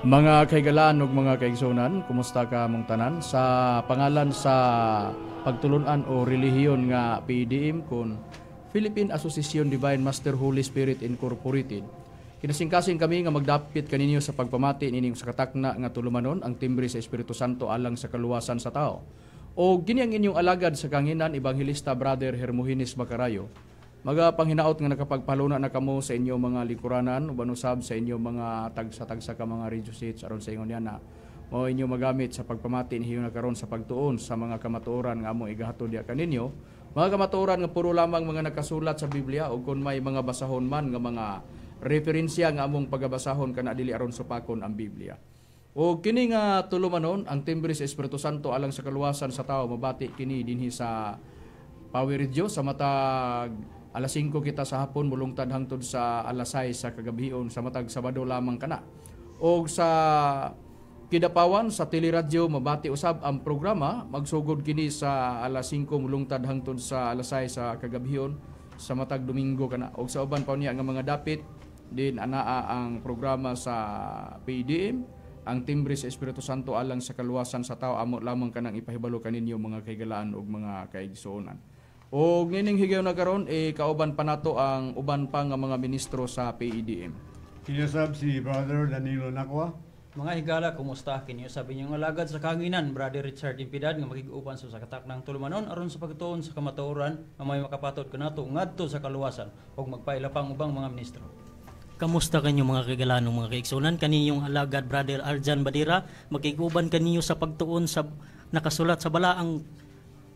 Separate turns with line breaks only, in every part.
Mga kaigalaan ug mga kaigsunan, kumusta ka mong tanan? Sa pangalan sa pagtulunan o relihiyon nga PDM kun Philippine Association Divine Master Holy Spirit Incorporated. Kinasingkasing kami nga magdapit kaninyo sa pagpamati nining sa katakna nga tulumanon ang timbre sa Espiritu Santo alang sa kaluwasan sa tao. O gini ang inyong alagad sa kanginan Evangelista Brother Hermogenes Bacarayo. Magapanginaot nga nakapagpaluna na kamo sa inyo mga likuranan uban usab sa inyo mga tagsa-tagsa ka mga radio seats aron sa ingon yana mao inyo magamit sa pagpamati niyo na karon sa pagtuon sa mga kamatuoran nga among igahatod diha kaninyo, mga kamatuoran nga puro lamang mga nakasulat sa Biblia ug kun may mga basahon man nga mga referensya nga among pagabasahon kana dili aron supakon ang Biblia. O kini nga tulumanon ang timbre sa Espiritu Santo alang sa kaluwasan sa tao mabati kini dinhi sa Power Radio sa matag alas 5 kita sa hapon mulungtad hangtod sa alas 6 sa kagabion sa matag Sabado lamang kana. O sa Kidapawan sa teleradyo mabati usab ang programa magsugod kini sa alas 5 mulungtad hangtod sa alas 6 sa kagabion sa matag Domingo kana. O sa uban pa niya nga mga dapit din anaa ang programa sa PDM ang timbre sa Espiritu Santo alang sa kaluwasan sa tao amo lamang kanang ipahibalo kaninyo mga kaigalaan ug mga kaigsuonan. O ngining higayon na karon kauban pa nato ang uban pa nga mga ministro sa PDM.
Kinusab si Brother Danilo Nakwa.
Mga higala, kumusta? Kinusab inyong alagad sa kanginan, Brother Richard Impidad nga makig-uban sa kataknang tulumanon aron sa pagtuon sa kamatuoran nga may makapatot kanato ngadto sa kaluwasan ug magpaila pang ubang mga ministro.
Kamusta kanyo mga kaigalanong mga kaigsunan? Kaninyong alagad Brother Arjan Badira makig-uban kaninyo sa pagtuon sa nakasulat sa balaang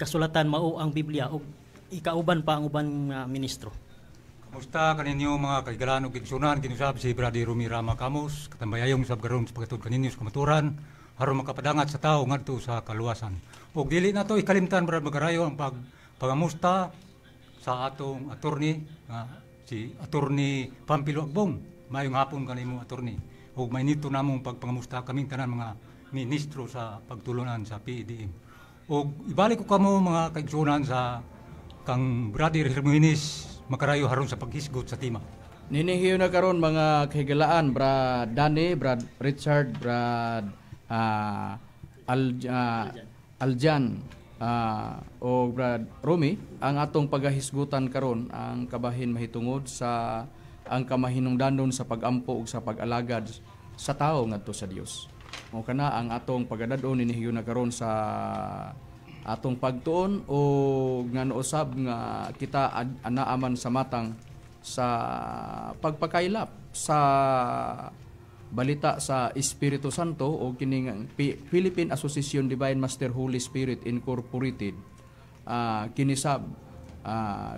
kasulatan mao ang Biblia ug ikauban pa ang uban ministro.
Kamusta kaninyo mga kaigalan ug igsunan kinusab si Brother Romirama Camus katambayayong sab karon sa pagtud kaninyo sa kamaturan aron makapadangat sa tao ngadto sa kaluwasan. Ug dili nato ikalimtan Brother Bacarayo ang pagamusta sa atong attorney si Attorney Pampilo Agbong. Mayong hapon kanimo attorney. ug mainito namong pagpangamusta kaming tanan mga ministro sa pagtulunan sa PDM. Ug ibalik ko kamo mga kaigsunan sa kang Brother Herminis Makarayo haron sa paghisgot sa tima.
Ninihiyo na karon mga kahigalaan, Brad Danny, Brad Richard, Brad Aljan, o Brad Romy, ang atong pagahisgutan karon ang kabahin mahitungod sa ang kamahinungdanon sa pagampo ug sa pag-alagad sa tao ngadto sa Dios. O kana ang atong pagadadon ninihiyo na karon sa atong pagtuon o nga usab nga kita anaaman sa matang sa pagpakaylap sa balita sa Espiritu Santo o kining Philippine Association Divine Master Holy Spirit Incorporated, kinisab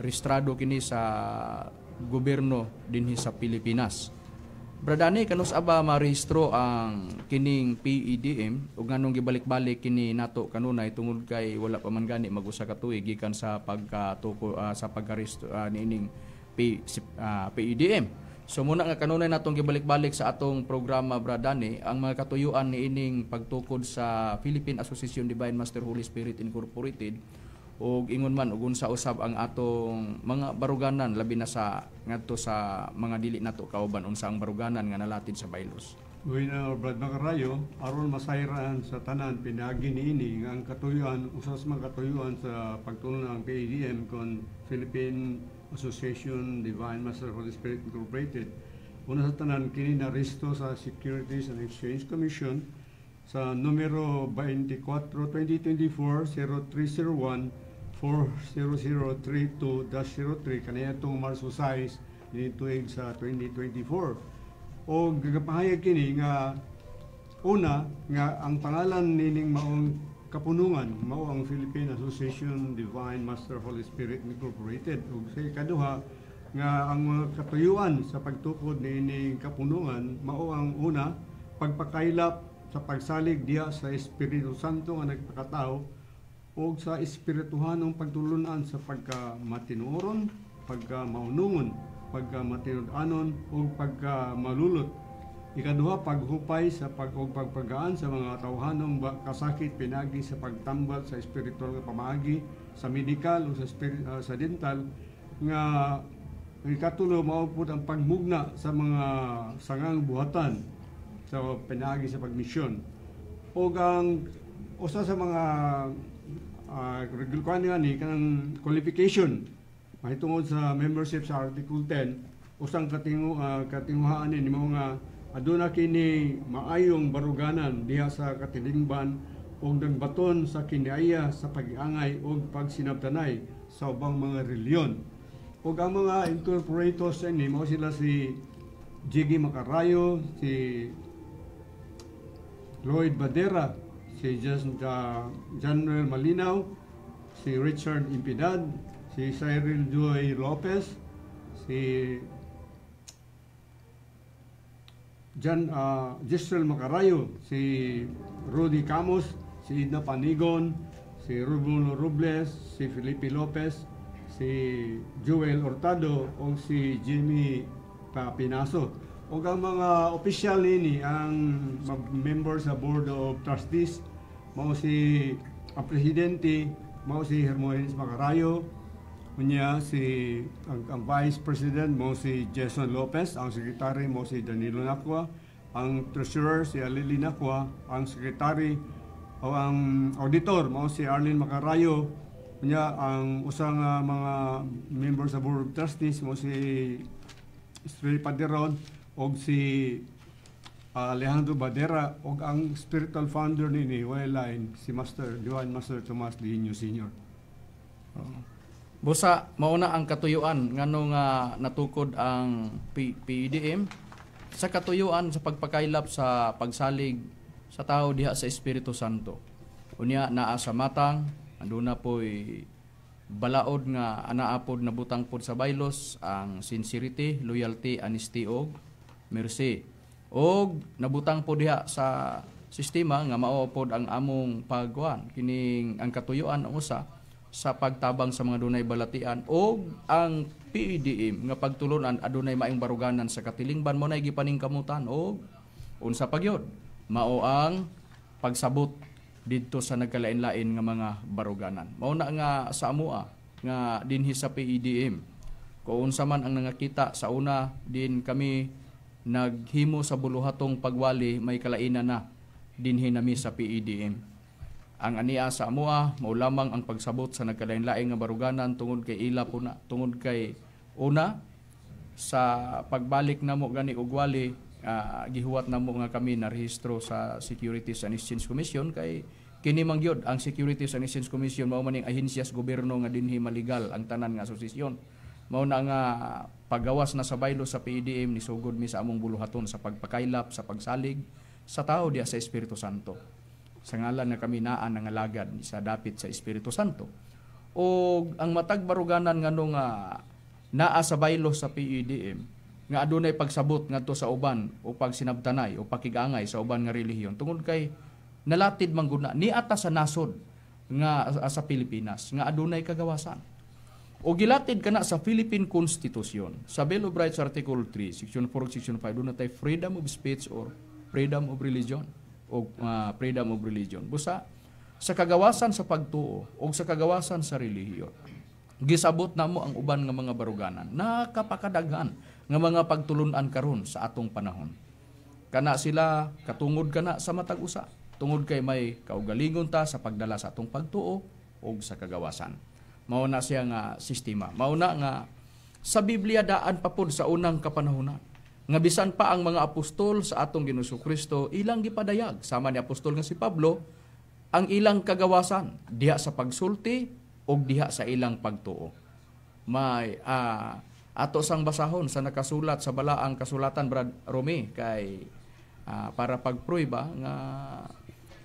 rehistrado kini sa gobyerno dinhi sa Pilipinas. Bradani, kanus aba marehistro ang kining PEDM ug nganong gibalik-balik kini nato kanunay tungod kay wala pa man gani mag-usa ka tuig gikan sa pagkatuko sa pagkarehistro niining PEDM. So muna nga kanunay natong gibalik-balik sa atong programa, Bradani, ang mga katuyuan niining pagtukod sa Philippine Association Divine Master Holy Spirit Incorporated ug ingon man ug unsa usab ang atong mga baruganan labi na sa ngadto sa mga dili nato kauban unsa ang baruganan nga nalatid sa baylos.
Uy na Brad Makarayo, aron masayran sa tanan pinagi niini nga ang katuyuan usas mga katuyuan sa pagtulong ng PADM kon Philippine Association Divine Master Holy Spirit Incorporated. Una sa tanan kini na resto sa Securities and Exchange Commission sa numero 24/2024-0301 40032-03 kanaya itong Marso 6 tuig sa 2024. O gagapahayag kini nga una nga ang pangalan nining maong kapunungan mao ang Philippine Association Divine Master Holy Spirit Incorporated. Ug sa ikaduha nga ang mga katuyuan sa pagtukod nining kapunungan mao ang una pagpakaylap sa pagsalig diha sa Espiritu Santo nga nagpakatao o sa espirituhanong pagtulunan sa pagkamatinuoron, pagkamaunungon, pagkamatinud-anon o pagkamalulot. Ikaduha, paghupay sa pagpagaan sa mga tawhanong kasakit pinagi sa pagtambal sa espiritual nga pamaagi, sa medikal o sa dental nga ikatulo mao pud ang pagmugna sa mga sangang buhatan sa pinagi sa pagmisyon. O ang usa sa mga regular nga ni kanang qualification mahitungod sa membership sa Article 10 usang katinguhaan ni mga aduna kini maayong baruganan diha sa katilingban ug nagbaton sa kiniaya sa pag-iangay ug pagsinabtanay sa ubang mga reliyon. Ug ang mga incorporators ni mao sila si Jiggy Makarayo, si Lloyd Badera, si Januel Malinaw, si Richard Impidad, si Cyril Joy Lopez, si Giselle Makarayo, si Rudy Camus, si Idna Panigon, si Rubulo Robles, si Felipe Lopez, si Joel Hurtado o si Jimmy Pinaso. O ang mga opisyal nini ang member sa Board of Trustees mao si ang presidente mao si Hermogenes Makarayo, unya si ang vice president mao si Jason Lopez, ang secretary mao si Danilo Nacua, ang treasurer si Alili Nacua, ang secretary o ang auditor mao si Arlene Makarayo, unya ang usang mga member sa Board of Trustees mao si Estrella Paderon og si Alejandro Badera og ang spiritual founder ni Wayline si Divine Master Tomas Diño Sr.
Busa mauna ang katuyuan ngano nga natukod ang PEDM sa katuyuan sa pagpakaylap sa pagsalig sa tao diha sa Espiritu Santo. Unya naa sa matang anduna poy balaod nga anaapod na butang pod sa baylos ang sincerity, loyalty, honesty og mercy. Og nabutang po diha sa sistema nga mao pod ang among pagkuan kining ang katuyuan ang usa sa pagtabang sa mga dunay balatian og ang PEDM nga pagtulunan adunay maayong baruganan sa katilingban mo nay gipaningkamutan og Unsa pa gyud? Mao ang pagsabot didto sa nagkalain-lain nga mga baruganan. Mao na nga sa amoa nga dinhi sa PEDM. Kung unsa man ang nangakita sa una din kami naghimo sa buluhatong pagwali may kalainan na dinhi nami sa PEDM. Ang ania sa amoa mao lamang ang pagsabot sa nagkalain-lain nga baruganan tungod kay ila po na, tungod kay una sa pagbalik namo gani og wali gihuwat namo nga kami na rehistro sa Securities and Exchange Commission kay kini man gyud ang Securities and Exchange Commission mao maning ahensya sa gobyerno nga dinhi maligal ang tanan nga asosasyon. Mao na nga paggawas na sa baylo sa PEDM ni sugod mi sa among buluhaton sa pagpakaylap sa pagsalig sa tao diha sa Espiritu Santo. Sa ngalan nga kami naan nga alagad sa dapit sa Espiritu Santo. O ang matag baruganan ngano nga naa sa baylo sa PEDM nga adunay pagsabot ngadto sa uban o pagsinabtanay o pakigangay sa uban nga relihiyon tungod kay nalatid man gud na niata sa nasod nga sa Pilipinas nga adunay kagawasan. O gilatid kana sa Philippine Constitution sa Bill of Rights Article 3, Section 4, Section 5 dunay tay freedom of speech or freedom of religion o freedom of religion. Busa sa kagawasan sa pagtuo o sa kagawasan sa relihiyon gisabot namo ang uban nga mga baruganan nakapakadaghan nga mga pagtulunan karon sa atong panahon. Kana sila katungod kana sa matag usa tungod kay may kaugalingon ta sa pagdala sa atong pagtuo o sa kagawasan. Mao na siya nga sistema. Mao na nga sa Biblia daan pa pud sa unang kapanahonan. Nga bisan pa ang mga apostol sa atong Ginoong Kristo ilang gipadayag sama ni apostol nga si Pablo ang ilang kagawasan diha sa pagsulti o diha sa ilang pagtuo. May ato sang basahon sa nakasulat sa balaang kasulatan Brad Romy kay para pagprueba nga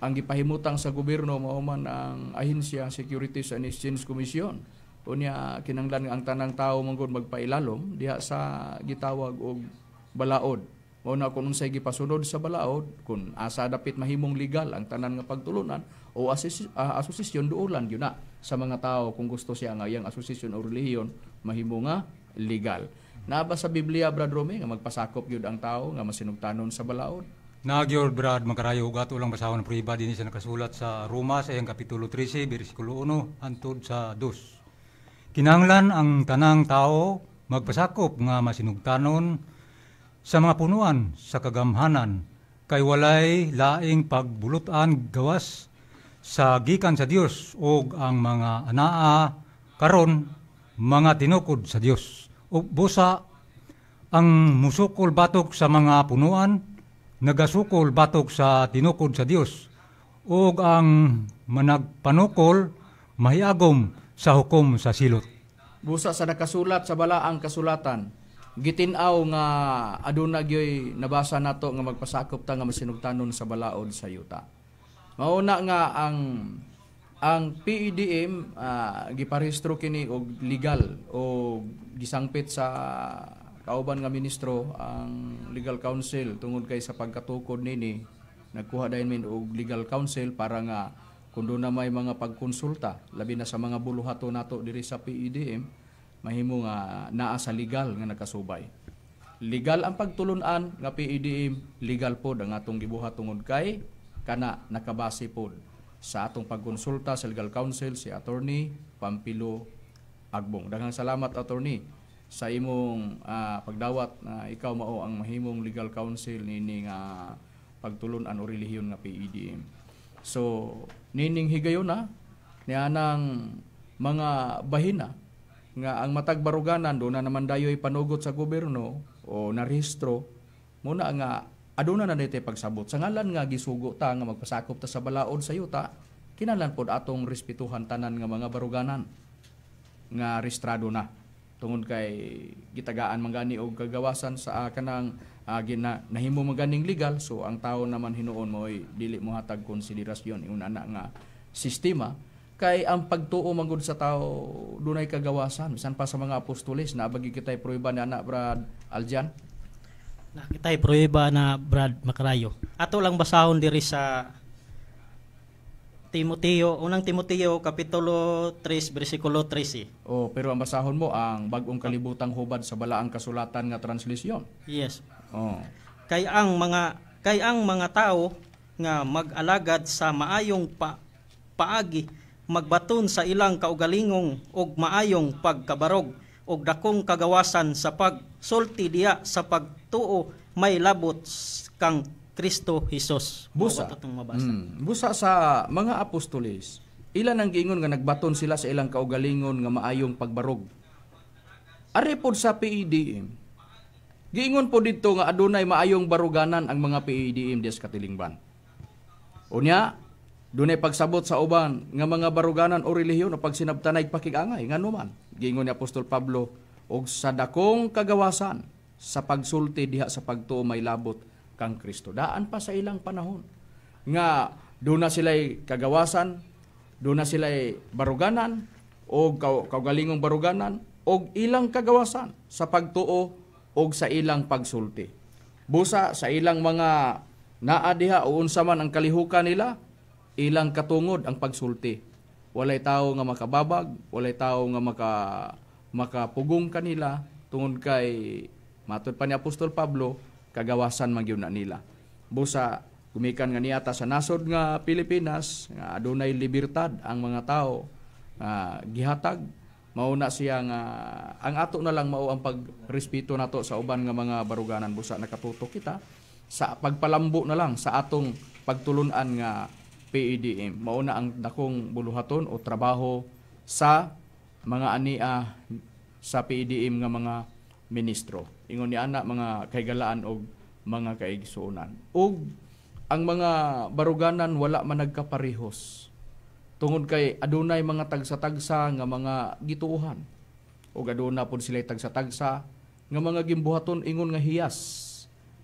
ang gipahimutang sa gobyerno mao man ang ahensya Securities and Exchange Commission. Unya kinahanglan nga ang tanang tawo manggod magpailalom diha sa gitawag og balaod. Mao na kung unsay gipasunod sa balaod, kung asa dapit mahimong legal ang tanan nga pagtulunan o asosasyon duulan gyud na sa mga tao kung gusto siya nga iyang asosasyon o relihiyon mahimo nga legal. Naa ba sa Biblia Brad Rome nga magpasakop gyud ang tao nga masinugtanon sa balaod?
Nagyod Brad Magkarayo gato lang basahon ng priba din sa nakasulat sa Roma sa iyang kapitulo 13 bersikulo 1 hangtod sa 2. Kinahanglan ang tanang tao magpasakop nga masinugtanon sa mga punuan sa kagamhanan kay walay laing pagbulutan gawas sa gikan sa Dios ug ang mga anaa karon mga tinukod sa Dios. Ug busa ang musukol batok sa mga punuan nagasukol batok sa tinukod sa Dios ug ang managpanukol mahiagom sa hukom sa silot.
Busa sa nakasulat sa balaang kasulatan gitin-aw nga aduna gyoy nabasa nato nga magpasakop ta nga masinugtanon sa balaod sa yuta. Mauna nga ang PEDM giparehistro kini og legal o gisangpit sa kauban nga ministro ang legal counsel tungod kay sa pagkatukod nini nagkuha dayon min og legal counsel para nga kun do na may mga pagkonsulta labi na sa mga buluhato nato diri sa PEDM mahimo nga naa sa legal nga nakasubay. Legal ang pagtulunan nga PEDM, legal pod ang atong gibuhat tungod kay kana nakabase pod sa atong pagkonsulta sa legal counsel si Attorney Pampilo Agbong. Daghang salamat Attorney sa imong pagdawat na ikaw mao ang mahimong legal counsel nini nga pagtulunan o relihiyon nga PEDM. So nining higayon na nianang mga bahina nga ang matag baruganan do na naman dayoy panugot sa gobyerno o narehistro muna nga aduna na daytoy pagsabot sa ngalan nga gisugo ta nga magpasakop ta sa balaod sa yuta kinahanglan pod atong respetuhan tanan nga mga baruganan nga rehistrado na tungod kay gitagaan man gani og kagawasan sa kanang nahimo man ganing legal so ang tawo naman hinuon moy dili mo hatag konsiderasyon una na nga sistema kay ang pagtuo manggod sa tao dunay kagawasan bisan pa sa mga apostoles na bagi kitay prueba ni anak Brad Aljan
na kitay prueba na Brad Makarayo ato lang basahon diri sa unang Timoteo kapitulo 3 bersikulo 13.
Pero ang basahon mo ang bag-ong kalibutang hubad sa balaang kasulatan nga translisyon.
Yes.
Oh.
Kay ang mga Kay ang mga tao nga mag-alagad sa maayong paagi magbaton sa ilang kaugalingong og maayong pagkabarog og dakong kagawasan sa pagsulti diya sa pagtuo may labot kang Kristo Jesus.
Busa.
Mao atong mabasa.
Busa sa mga apostoles, ilan ang giingon nga nagbaton sila sa ilang kaugalingon nga maayong pagbarog. Ari pod sa PEDM, giingon po dito nga adunay maayong baruganan ang mga PEDM des katilingban. Unya, dunay pagsabot sa uban nga mga baruganan o relihiyon o pagsinabtanay pakigangay nganuman. Giingon ni Apostol Pablo, og sa dakong kagawasan sa pagsulti diha sa pagtuo may labot kang Kristo. Daan pa sa ilang panahon nga doon na sila'y kagawasan, doon na sila'y baruganan o kaugalingong baruganan o ilang kagawasan sa pagtuo o sa ilang pagsulti. Busa sa ilang mga naadiha o unsa man ang kalihukan nila, ilang katungod ang pagsulti. Walay tao nga makababag, walay tao nga makapugong kanila tungod kay matud pa ni Apostol Pablo, kagawasan man gyud na nila. Busa gumikan nga niata sa nasod nga Pilipinas nga adunay libertad ang mga tao gihatag mauna siya nga ang ato na lang mao ang pagrespeto nato sa uban nga mga baruganan. Busa nakatutok kita sa pagpalambo na lang sa atong pagtulunan nga PEDM. Mauna ang dakong buluhaton o trabaho sa mga ania sa PEDM nga mga ministro. Ingon ni ana mga kaygalaan og mga kaigsuonan. Og ang mga baruganan wala man nagkaparehos. Tungod kay adunay mga tagsa-tagsa nga mga gituuhan. Og aduna pod sila tagsa-tagsa nga mga gimbuhaton ingon nga hiyas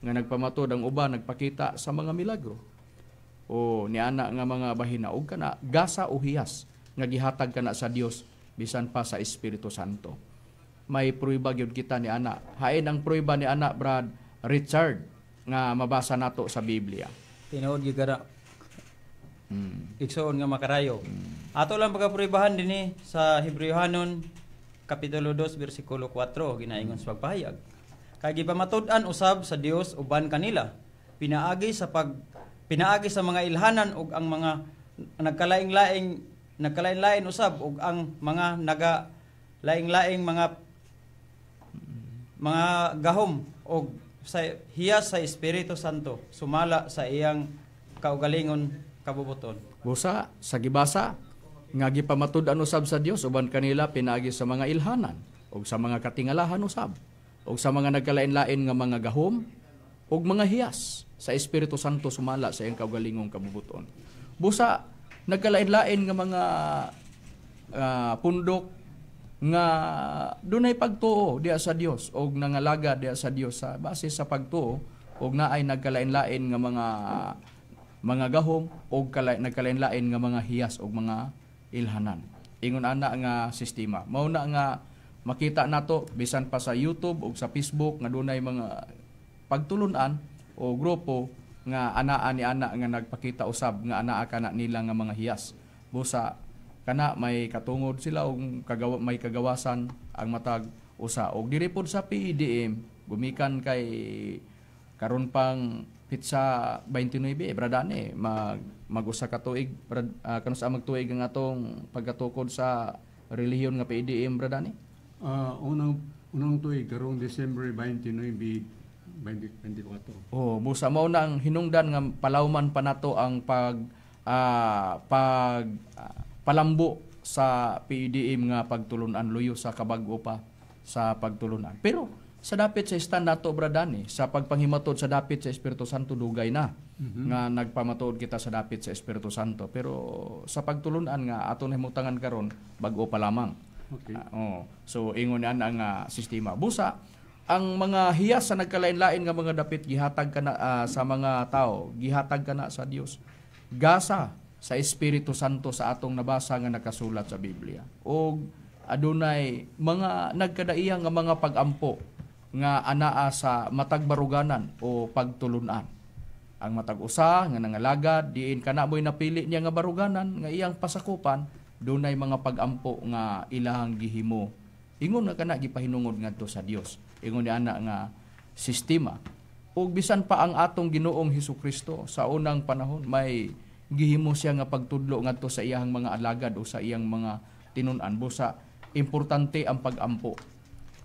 nga nagpamatod ang uban nagpakita sa mga milagro. O niana nga mga bahina og kana gasa o hiyas nga gihatag kana sa Dios bisan pa sa Espiritu Santo. May prueba gyud kita ni ana. Hain ang prueba ni ana Brad Richard nga mabasa nato sa Biblia.
Tinuod gyud kada. Igsoon nga makarayo. Ato lang pagapruibahan dinhi sa Hebrewhanon kapitulo 2 bersikulo 4 ginaingon sa pagpahayag. Kay gipamatud-an usab sa Dios uban kanila. Pinaagi sa mga ilhanan ug ang mga nagkalain-lain usab ug ang mga laing-laing mga gahom ug sa hiyas sa Espiritu Santo sumala sa iyang kaugalingon kabubuton.
Busa sa gibasa nga gipamatud-an usab sa Dios uban kanila pinaagi sa mga ilhanan ug sa mga katingalahan usab ug sa mga nagkalain-lain nga mga gahom ug mga hiyas sa Espiritu Santo sumala sa iyang kaugalingong kabubuton. Busa nagkalain-lain nga mga pundok nga dunay pagtuo diha sa Dios og nangalaga diha sa Dios sa base sa pagtuo og naay nagkalain-lain nga mga gahom og nagkalain-lain nga mga hiyas og mga ilhanan. Ingon ana nga sistema. Mao na nga makita nato bisan pa sa YouTube o sa Facebook nga dunay mga pagtulunan o grupo nga anaa ni ana nga nagpakita usab nga anaa kana nila nga mga hiyas. Busa kana may katungod sila og may kagawasan ang matag usa og diri pod sa PEDM gumikan kay karon pang pitsa 29 bradane mag-usa ka tuig kanu sa magtuig ang atong pagkatukod sa relihiyon nga PEDM bradane.
Unang tuig karong December 29 2024.
Busa mao na ang hinungdan nga palawman pa nato ang palambo sa PEDM nga pagtulunan luyo sa kabag-o pa sa pagtulunan. Pero sa dapit sa stand nato bradani sa pagpanghimatod sa dapit sa Espiritu Santo dugay na nga nagpamatuod kita sa dapit sa Espiritu Santo. Pero sa pagtulunan nga aton himutangan karon bag-o pa lamang.
Okay.
So ingon ana nga sistema. Busa ang mga hiyas sa nagkalain-lain nga mga dapit gihatag kana sa mga tao, gihatag kana sa Dios. Gasa sa Espiritu Santo sa atong nabasa nga nakasulat sa Biblia. O adunay mga nagkadaiyang nga mga pagampo nga anaa sa matag baruganan o pagtulunan. Ang matag usa nga nangalagad diin kana moy napili niya nga baruganan nga iyang pasakupan, dunay mga pagampo nga ilahang gihimo. Ingon nga kana gipahinungod ngadto sa Dios. Ingon ni ana nga sistema ug bisan pa ang atong Ginoong Hesukristo sa unang panahon may gihimo siya nga pagtudlo ngadto sa iyang mga alagad o sa iyang mga tinun-an. Busa importante ang pag-ampo.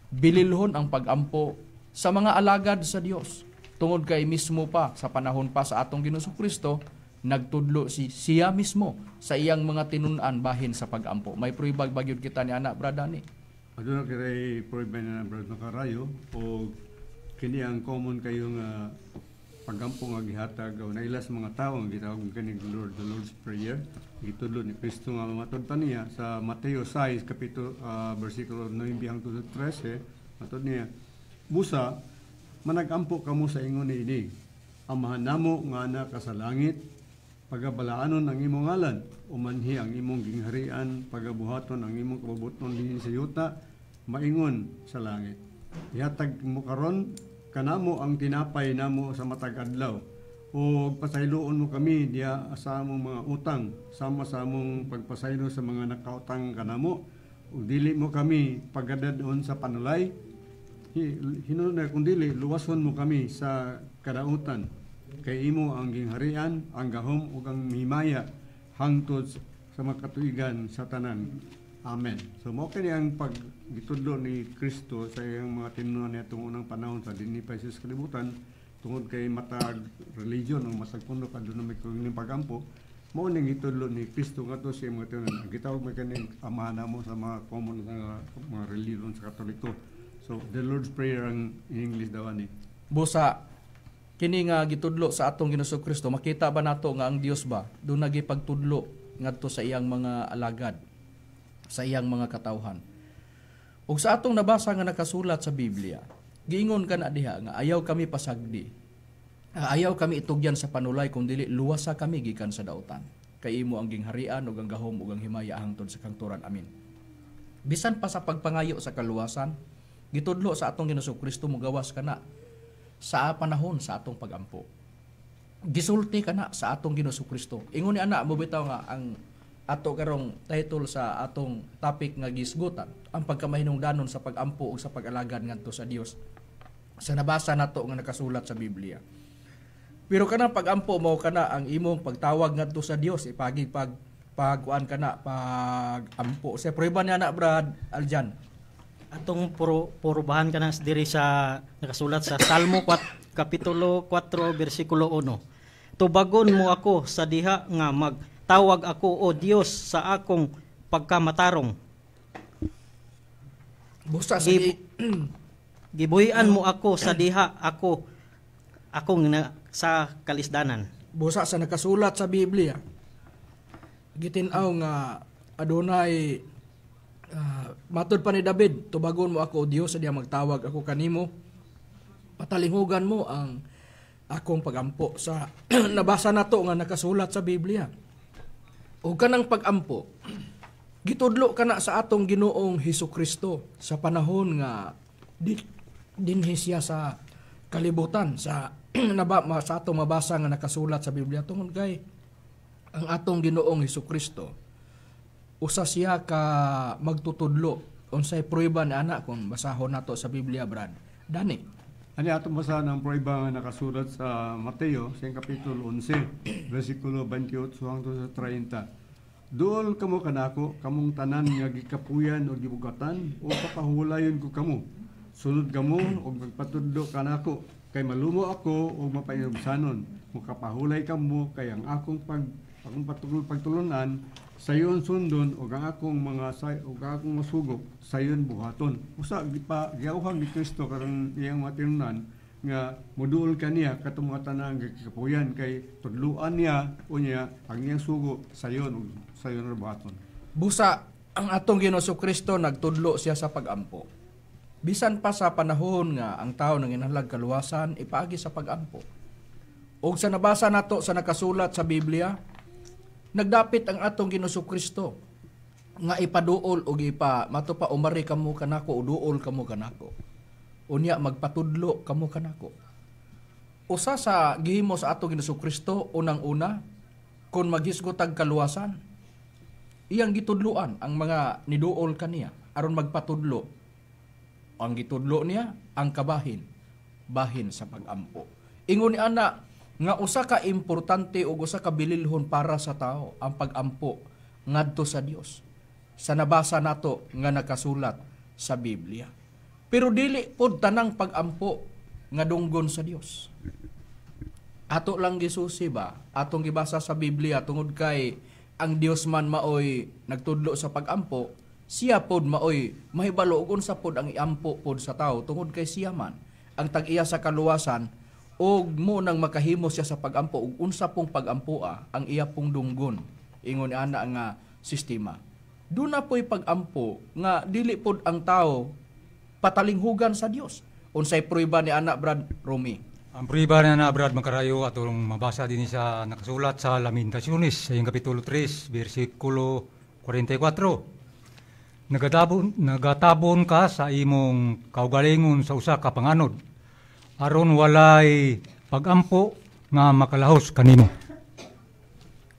Bililhon ang pag-ampo sa mga alagad sa Dios. Tungod kay mismo pa sa panahon pa sa atong Ginoong Hesukristo nagtudlo siya mismo sa iyang mga tinun-an bahin sa pag-ampo. May pruibag bagyod kita ni anak Bradani.
Aduna kay pruibag na brad makarayo o kini ang common kayong pagampo nga gihatag o naila sa mga tawo nga gitawag kani the Lord's Prayer gitudlo ni Kristo nga matod pa niya sa Mateo 6 kapitulo bersikulo 9 hangtod 13 matod niya busa managampo kamo sa ingon niini amahan namo nga ana ka sa langit pagabalaanon ang imong ngalan umanhi ang imong gingharian pagabuhaton ang imong kabubuton dinhi sa yuta maingon sa langit. Ihatag mo karon kanamo ang tinapay namo sa matag adlaw o pasayloon mo kami diya sa among mga utang sama sa among pagpasaylo sa mga nakautang kanamo ug dili mo kami pagadadon sa panulay hinuna kun dili luwason mo kami sa kadautan kay imo ang gingharian ang gahom ug ang himaya hangtod sa makatuigan sa tanan. Amen. So mo kini ang paggitudlo ni Kristo sa iyang mga tinunan niya tungod unang panahon sa dinhi pa sa kalibutan tungod kay matag religion o matag puno kadto may kuning pagampo mo ning gitudlo ni Kristo ngadto sa mga tinunan. Gitawag mo kani amahan mo sa mga common sa mga religion sa Katoliko. So the Lord's Prayer ang in English daw ani.
Busa kini nga gitudlo sa atong Ginoong Kristo makita ba nato nga ang Dios ba do nagipagtudlo ngadto sa iyang mga alagad sa iyang mga katawhan. Ug sa atong nabasa nga nakasulat sa Biblia, giingon ka na diha nga ayaw kami pasagdi. Ayaw kami itugyan sa panulay kung dili luwasa kami gikan sa dautan. Kay imo ang gingharian ug ang gahom ug ang himaya hangtod sa kangturan. Amin. Bisan pa sa pagpangayo sa kaluwasan, gitudlo sa atong Ginoong Kristo mogawas kana sa panahon sa atong pagampo. Gisulti kana sa atong Ginoong Kristo. Ingon ni ana mo bitaw nga ang ato karong title sa atong topic nga gisgutan ang pagkamahinungdanon sa pagampo ug sa pag-alagad ngadto sa Dios sa nabasa nato nga nakasulat sa Biblia. Pero kana pagampo mao kana ang imong pagtawag ngadto sa Dios ipagig pagkuan kana pagampo sa prueba niya na Brad Aljan
Atong purubahan ka na diri sa nakasulat sa Salmo 4 kapitulo 4 bersikulo 1. Tubagon mo ako sa diha nga magtawag ako o Dios sa akong pagkamatarong.
Busa sa
Gibuhian mo ako sa diha akong sa kalisdanan.
busa sa nakasulat sa Biblia. Gitinaw nga adunay matod pa ni David, tubagon mo ako o Dios sa diha magtawag ako kanimo. Patalingugan mo ang akong pagampo sa nabasa nato nga nakasulat sa Biblia. O kanang pagampo gitudlo kana sa atong Ginoong Hesukristo sa panahon nga dinhi siya sa kalibutan sa sa atong mabasa nga nakasulat sa Biblia tungod kay ang atong Ginoong Hesukristo usa siya ka magtutudlo unsay prueba ni ana kung basahon nato sa Biblia Brad Dani.
Ani atong basahan ang prueba nga nakasulat sa Mateo sa kapitulo 11 bersikulo 28 hangtod sa 30. Duol kamo kanako kamong tanan nga gikapuyan o gibugatan o papahulayon ko kamo. Sulod kamo og magpatudlo kanako kay malumo ako o mapayubsanon. Makapahulay kamo kay ang akong pagtulunan sayon sundon og ang akong mga og akong masugop sayon buhaton. Usa giawhag ni Kristo karon iyang matinunan nga moduol kaniya katong mga tanan gikapuyan kay tudluan niya unya ang iyang sugo sayon buhaton.
Busa ang atong Ginoong Kristo nagtudlo siya sa pagampo. Bisan pa sa panahon nga ang tao nang inhalag kaluwasan ipaagi sa pagampo. Og sa nabasa nato sa nakasulat sa Biblia, nagdapit ang atong Ginoong Kristo nga ipaduol og matupa umari kamo kanako o duol kamo kanako. Unya magpatudlo kamo kanako. Usa sa gihimo sa atong Ginoong Kristo unang-una kun maghisgot og kaluwasan, iyang gitudloan ang mga niduol kaniya aron magpatudlo. Ang gitudlo niya ang kabahin bahin sa pag-ampo. Ingon ni ana nga usa ka importante ug usa ka bililhon para sa tao ang pag-ampo ngadto sa Dios. Sa nabasa nato nga nakasulat sa Biblia. Pero dili pod tanang pag-ampo nga dunggon sa Dios. Ato lang gisusi ba atong gibasa sa Biblia tungod kay ang Dios man maoy nagtudlo sa pag-ampo, siya pod maoy mahibalo ug unsa pod ang iampo pod sa tao tungod kay siya man ang tag-iya sa kaluwasan ug mo nang makahimo siya sa pag-ampo ug unsa pong pag-ampoa ang iya pong dunggon. Ingon ana nga sistema. Duna po'y pag-ampo nga dili pod ang tao patalinghugan sa Dios. Unsay prueba ni ana Brad Romy?
Ang priba na Brad Makarayo atong mabasa din sa nakasulat sa Lamentaciones sa iyang kapitulo 3 bersikulo 44. Nagatabon ka sa imong kaugalingon sa usa ka panganod aron walay pag-ampo nga makalahos kanimo.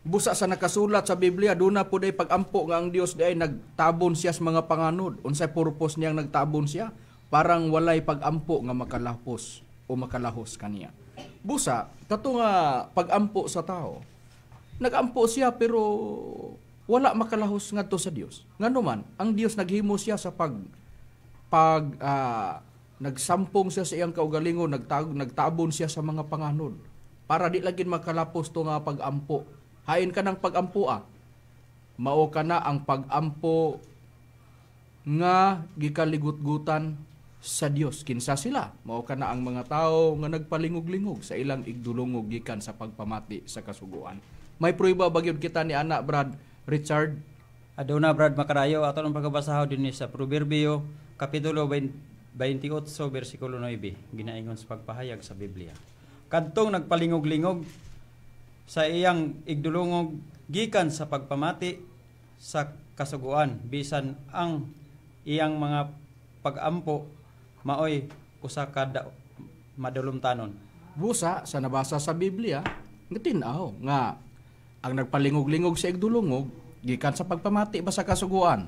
Busa sa nakasulat sa Biblia, doon na po day pag-ampo nga ang Dios day nagtabon siya sa mga panganod. Unsay purpose niyang nagtabon siya? Parang walay pag-ampo nga makalahos o makalahos kaniya. Busa, kato nga pag-ampo sa tao, nag-ampo siya pero wala makalahos ngadto sa Dios. Ngano man, ang Dios naghimo siya sa nagsampong siya sa iyang kaugalingon, nagtabon siya sa mga panganod para di lagin makalapos to nga pag-ampo. Hain ka ng pag-ampo mao ka na ang pag-ampo nga gikaligut-gutan sa Dios. Kinsa sila? Mao ka na ang mga tao nga nagpalingog-lingog sa ilang igdulongog gikan sa pagpamati sa kasuguan. May prueba bagyod kita ni ana Brad Richard?
Aduna Brad Makarayo, ato ng pagkabasaho din sa Proverbio, Kapitulo 28, versikulo 9, ginaingon sa pagpahayag sa Biblia. Kadtong nagpalingog-lingog sa iyang igdulungog gikan sa pagpamati sa kasuguan, bisan ang iyang mga pag-ampo maoy usa ka madulumtanon.
Busa sa nabasa sa Biblia, nga tin-aw nga ang nagpalingog-lingog sa igdulungog gikan sa pagpamati ba sa kasuguan,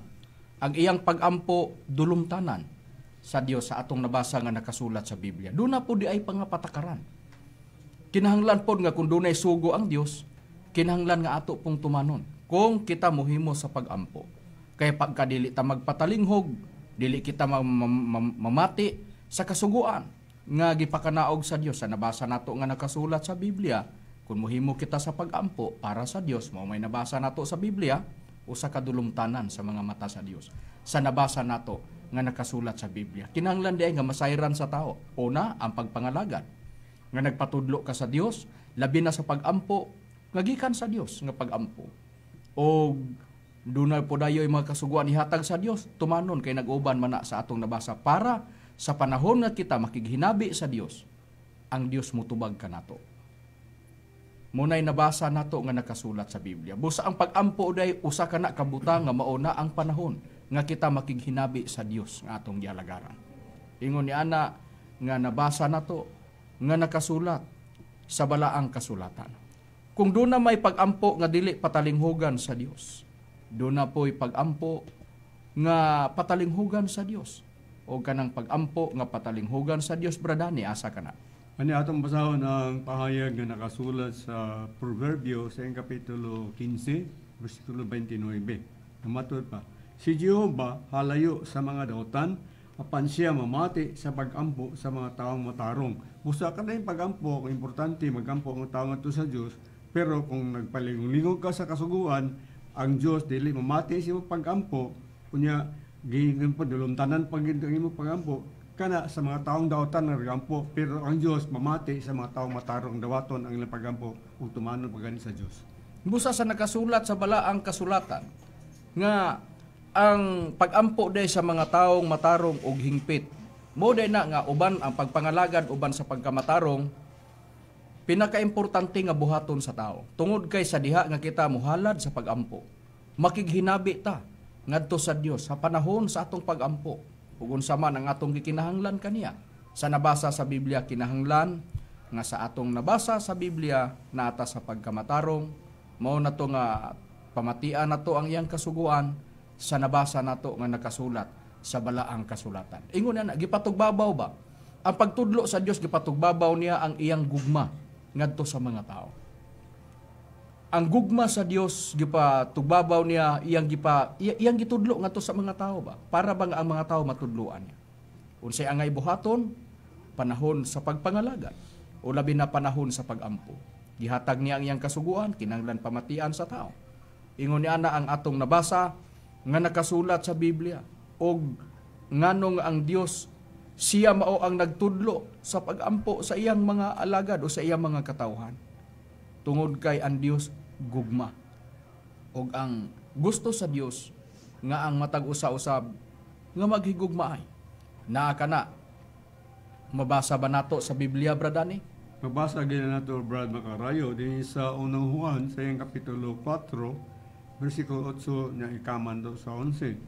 ang iyang pag-ampo dulumtanan sa Dios sa atong nabasa nga nakasulat sa Biblia. Doon na po di ay pangapatakaran. Kinahanglan po nga kung doon ay sugo ang Dios, kinahanglan nga ato pong tumanon kung kita mohimo sa pag-ampo. Kaya pagka dili ta magpatalinghog, dili kita mamati sa kasuguan nga gipakanaog sa Dios. Sa nabasa nato nga nakasulat sa Biblia, kung mohimo kita sa pag-ampo para sa Dios, mao may nabasa nato sa Biblia, usa ka dulumtanan sa mga mata sa Dios. Sa nabasa nato nga nakasulat sa Biblia, kinahanglan diay nga masayran sa tao. Una, ang pagpangalagad nga nagpatudlo ka sa Dios, labi na sa pag-ampo nga gikan sa Dios nga pag-ampo. O dunay po dayoy mga kasuguan ihatag sa Dios, tumanon kay nag-uban man na sa atong nabasa para sa panahon nga kita makighinabi sa Dios, ang Dios mutubag kanato. Munay nabasa nato nga nakasulat sa Biblia. Busa ang pag-ampo day usa ka na kabutang nga mauna ang panahon nga kita makighinabi sa Dios nga atong gialagaran. Ingon ni ana nga nabasa nato nga nakasulat sa balaang kasulatan. Kung doon na may pag-ampo nga dili patalinghugan sa Dios, doon na po'y pag-ampo nga patalinghugan sa Dios. O kanang pag-ampo nga patalinghugan sa Dios, bradani, asa ka na.
Ani atong basahon ang pahayag nga nakasulat sa Proverbio sa kapitulo 15, versikulo 29. Namatod pa, si Jehova halayo sa mga dautan, apan siya mamati sa pag-ampo sa mga taong matarong. Busa ka na yung pag-ampo, kung importante mag-ampo ang tao nga to sa Diyos, pero kung nagpalingong-lingong ka sa kasuguan, ang Diyos dili mamati sa pag-ampo, kunya giingin po dulumtanan pag mo pag-ampo, kana sa mga taong dautan nga pag-ampo, pero ang Diyos mamati sa mga taong matarong dawaton ang ilang pag-ampo ug tumanon pagani sa Diyos.
Busa sa nakasulat sa balaang kasulatan nga ang pag-ampo day sa mga taong matarong ug hingpit. Mo day na nga uban ang pagpangalagad uban sa pagkamatarong pinakaimportante nga buhaton sa tao. Tungod kay sa diha nga kita muhalad sa pag-ampo, makighinabi ta ngadto sa Dios sa panahon sa atong pag-ampo. Ug unsa man ang atong gikinahanglan kaniya. Sa nabasa sa Biblia kinahanglan nga sa atong nabasa sa Biblia naata sa pagkamatarong, mao na to nga pamatian nato ang iyang kasuguan sa nabasa nato nga nakasulat sa balaang kasulatan. Ingon na gipatugbabaw ba Ang pagtudlo sa Dios gipatugbabaw niya ang iyang gugma ngadto sa mga tao. Ang gugma sa Dios gipatugbabaw niya iyang gitudlo ngadto sa mga tao ba para bang ang mga tao matudloan niya. Unsay angay buhaton panahon sa pagpangalagad o labi na panahon sa pagampo. Gihatag niya ang iyang kasuguan kinahanglan pamatian sa tao. Ingon niya na ang atong nabasa nga nakasulat sa Biblia og nganong ang Dios siya mao ang nagtudlo sa pagampo sa iyang mga alagad o sa iyang mga katawhan. Tungod kay ang Dios gugma. Og ang gusto sa Dios nga ang matag usa-usab nga maghigugmaay. Naa kana mabasa ba nato sa Biblia bradani?
Mabasa gina nato Brad Macarayo din sa unang Juan sa iyang kapitulo 4 versikulo 8 nya ikaman do sa 11.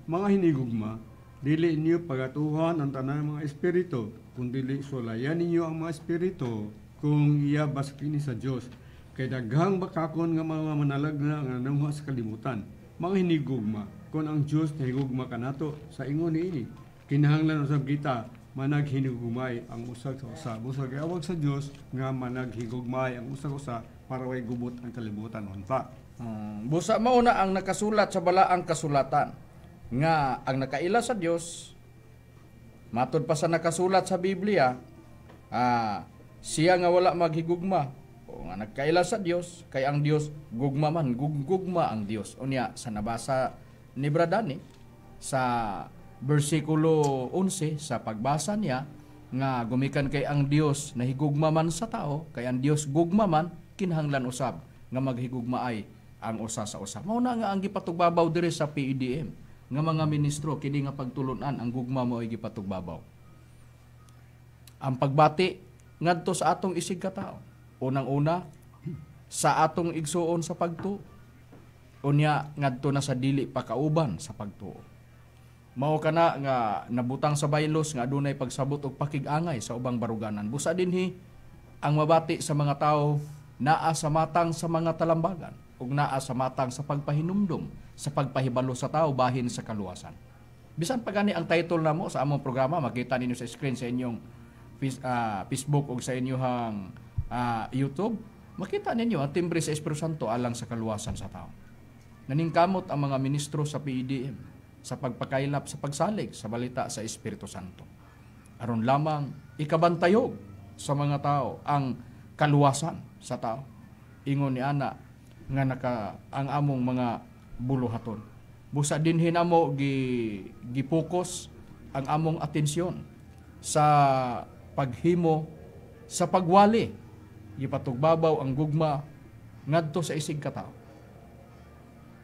Mga hinigugma, dili niyo pagatuhan ang tanang mga espiritu, kundi dili sulayan ninyo ang mga espiritu kung iya baskini sa Dios. Kay daghang bakakon nga mga manalagna nga nanguha sa kalimutan. Mga hinigugma, kung ang Dios nahigugma kanato sa ingon niini, kinahanglan usab kita managhinigugmay ang usa sa usa. Busa kay awag sa Dios nga managhigugmay ang usa sa usa para way gubot ang kalibutan unta.
Busa mao na ang nakasulat sa balaang kasulatan nga ang nakaila sa Dios matud pa sa nakasulat sa Biblia siya nga wala maghigugma o nga nagkaila sa Dios kay ang Dios gugma man gugma ang Dios unya sa nabasa ni Bradani sa versikulo 11 sa pagbasa niya nga gumikan kay ang Dios nahigugma man sa tao kay ang Dios gugma man kinahanglan usab nga maghigugmaay ang usa sa usa. Mao na nga ang gipatugbabaw diri sa PEDM nga mga ministro kini nga pagtulunan ang gugma mo ay gipatugbabaw. Ang pagbati ngadto sa atong isig ka tao. Unang-una sa atong igsuon sa pagtuo. Unya ngadto na sa dili pakauban sa pagtuo. Mao kana nga nabutang sa baylos nga adunay pagsabot og pakig-angay sa ubang baruganan. Busa dinhi ang mabati sa mga tao naa sa matang sa mga talambagan ug naa sa matang sa pagpahinumdum sa pagpahibalo sa tao bahin sa kaluwasan. Bisan pa gani ang title namo sa among programa makita ninyo sa screen sa inyong Facebook ug sa inyong YouTube, makita ninyo ang timbre sa Espiritu Santo alang sa kaluwasan sa tao. Naningkamot ang mga ministro sa PEDM sa pagpakailap sa pagsalig sa balita sa Espiritu Santo. Aron lamang ikabantayog sa mga tao ang kaluwasan sa tao. Ingon ni ana nga ang among mga buluhaton. Busa dinhi namo gipokus ang among atensyon sa paghimo sa pagwali gipatugbabaw ang gugma ngadto sa isig ka tao.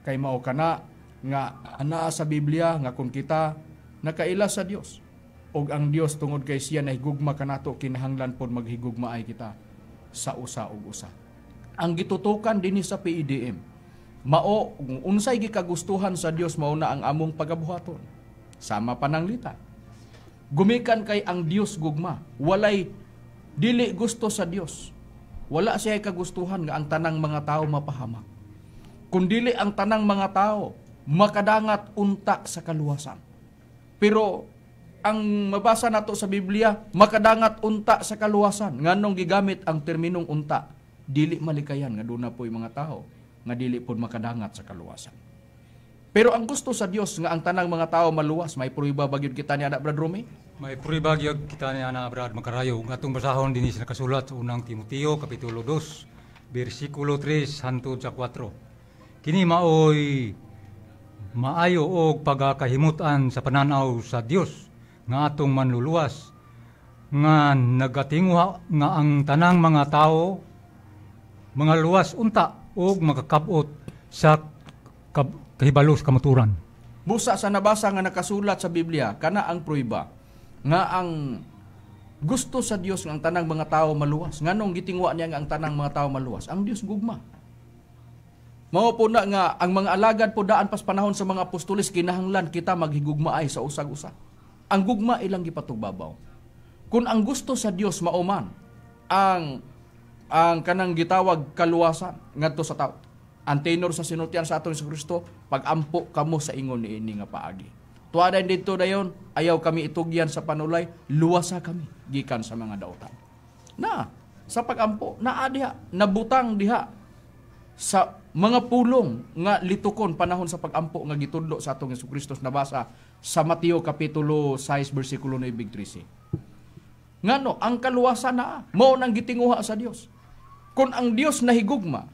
Kay mao kana nga anaa sa Biblia nga kung kita nakaila sa Dios ug ang Dios tungod kay siya nahigugma kanato kinahanglan pod maghigugmaay kita sa usa ug usa. Ang gitutukan dinhi sa PEDM mao kung unsay gikagustuhan sa Dios mao na ang among pagabuhaton. Sama pananglita. Gumikan kay ang Dios gugma, walay dili gusto sa Dios. Wala siya kagustuhan nga ang tanang mga tao mapahamak. Kundili ang tanang mga tao makadangat unta sa kaluwasan. Pero ang mabasa nato sa Biblia, makadangat unta sa kaluwasan. Nganong gigamit ang terminong unta, dili malikayan nga doon na po'y mga tao nga dili po makadangat sa kaluwasan. Pero ang gusto sa Dios nga ang tanang mga tao maluwas, may pruiba bagyod kita ni Anak Brad Rumi?
May pruiba gyud kita ni Anak Brad Macarayo. Ngatong basahon dinhi sa nakasulat sa unang Timoteo kapitulo 2 bersikulo 3 hangtod sa 4. Kini maoy maayo og pagakahimutan sa pananaw sa Dios nga atong manluluwas nga nagatinguha nga ang tanang mga tao mga luwas unta og makakabot sa kahibalo sa kamaturan.
Busa sa nabasa nga nakasulat sa Biblia kana ang pruiba nga ang gusto sa Dios nga ang tanang mga tao maluwas. Nganong gitingwa niya nga ang tanang mga tao maluwas? Ang Dios gugma. Mao po na nga ang mga alagad po daan pas panahon sa mga apostoles kinahanglan kita maghigugmaay sa usag-usa. Ang gugma ilang gipatugbabaw. Kung ang gusto sa Dios mauman ang kanang gitawag kaluwasan ngadto sa tao. Ang tenor sa sinultian sa aton sa Kristo, pag-ampo kamo sa ingon niini nga paagi. Tuwaday dito dayon, ayaw kami itugyan sa panulay, luwasa kami gikan sa mga dautan. Na sa pagampo, naa diha, nabutang diha sa mga pulong nga litukon panahon sa pagampo nga gitudlo sa atong Jesucristo nabasa sa Mateo kapitulo 6 bersikulo 9-13. Ngano ang kaluwasan na mao nang gitinguha sa Dios. Kung ang Dios nahigugma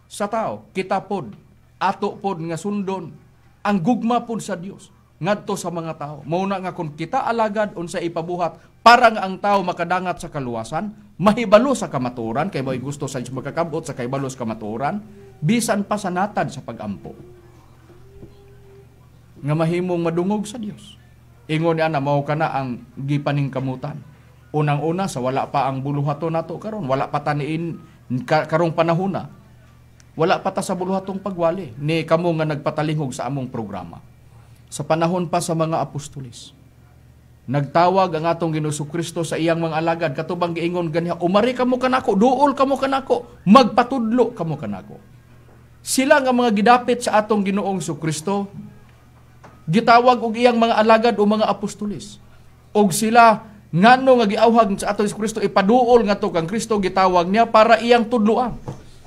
sa tao, kita pod ato pod nga sundon ang gugma pod sa Dios ngadto sa mga tao. Mao na nga kung kita alagad unsa ipabuhat para nga ang tao makadangat sa kaluwasan, mahibalo sa kamaturan kay mo'y gusto sa makakabot sa kahibalo sa kamaturan, bisan pa sa natad sa pagampo. Nga mahimong madungog sa Dios. Ingon niya na mao kana ang gipaningkamutan. Unang-una sa wala pa ang buluhaton nato karon, wala pa taniin karong panahona. Wala pa ta sa buluhatong pagwali ni kamo nga nagpatalingog sa among programa. Sa panahon pa sa mga apostolis, nagtawag ang atong Ginoong Kristo sa iyang mga alagad, katubang giingon ganiha, umari kamo kanako, duol kamo kanako, magpatudlo kamo kanako. Sila nga mga gidapit sa atong Ginoong Kristo, gitawag og iyang mga alagad o mga apostolis. Og sila ngano nga giawhag sa atong Kristo ipaduol nga to kang Kristo, gitawag niya para iyang tudloan.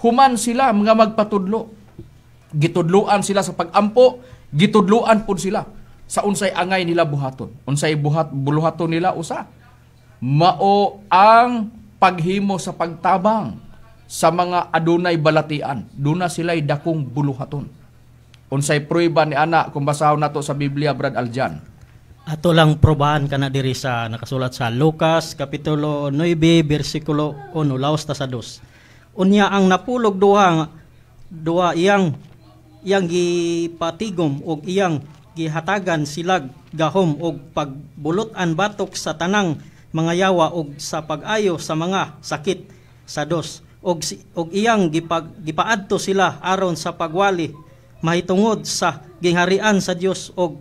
Human sila mga magpatudlo. Gitudloan sila sa pagampo, gitudloan pud sila sa unsay angay nila buhaton. Unsay buluhaton nila usa. Mao ang paghimo sa pagtabang sa mga adunay balatian. Duna sila'y dakong buluhaton. Unsay prueba ni ana kung basahon nato sa Biblia, Brad Aljan.
Ato lang probahan kana diri sa nakasulat sa Lucas kapitulo 9 bersikulo 1 laos ta sa 2. Unya ang napulog duha iyang gipatigom og iyang gihatagan silag gahom og pagbulotan batok sa tanang mga yawa og sa pag-ayo sa mga sakit sa dos og iyang gipaadto sila aron sa pagwali mahitungod sa gingharian sa Dios og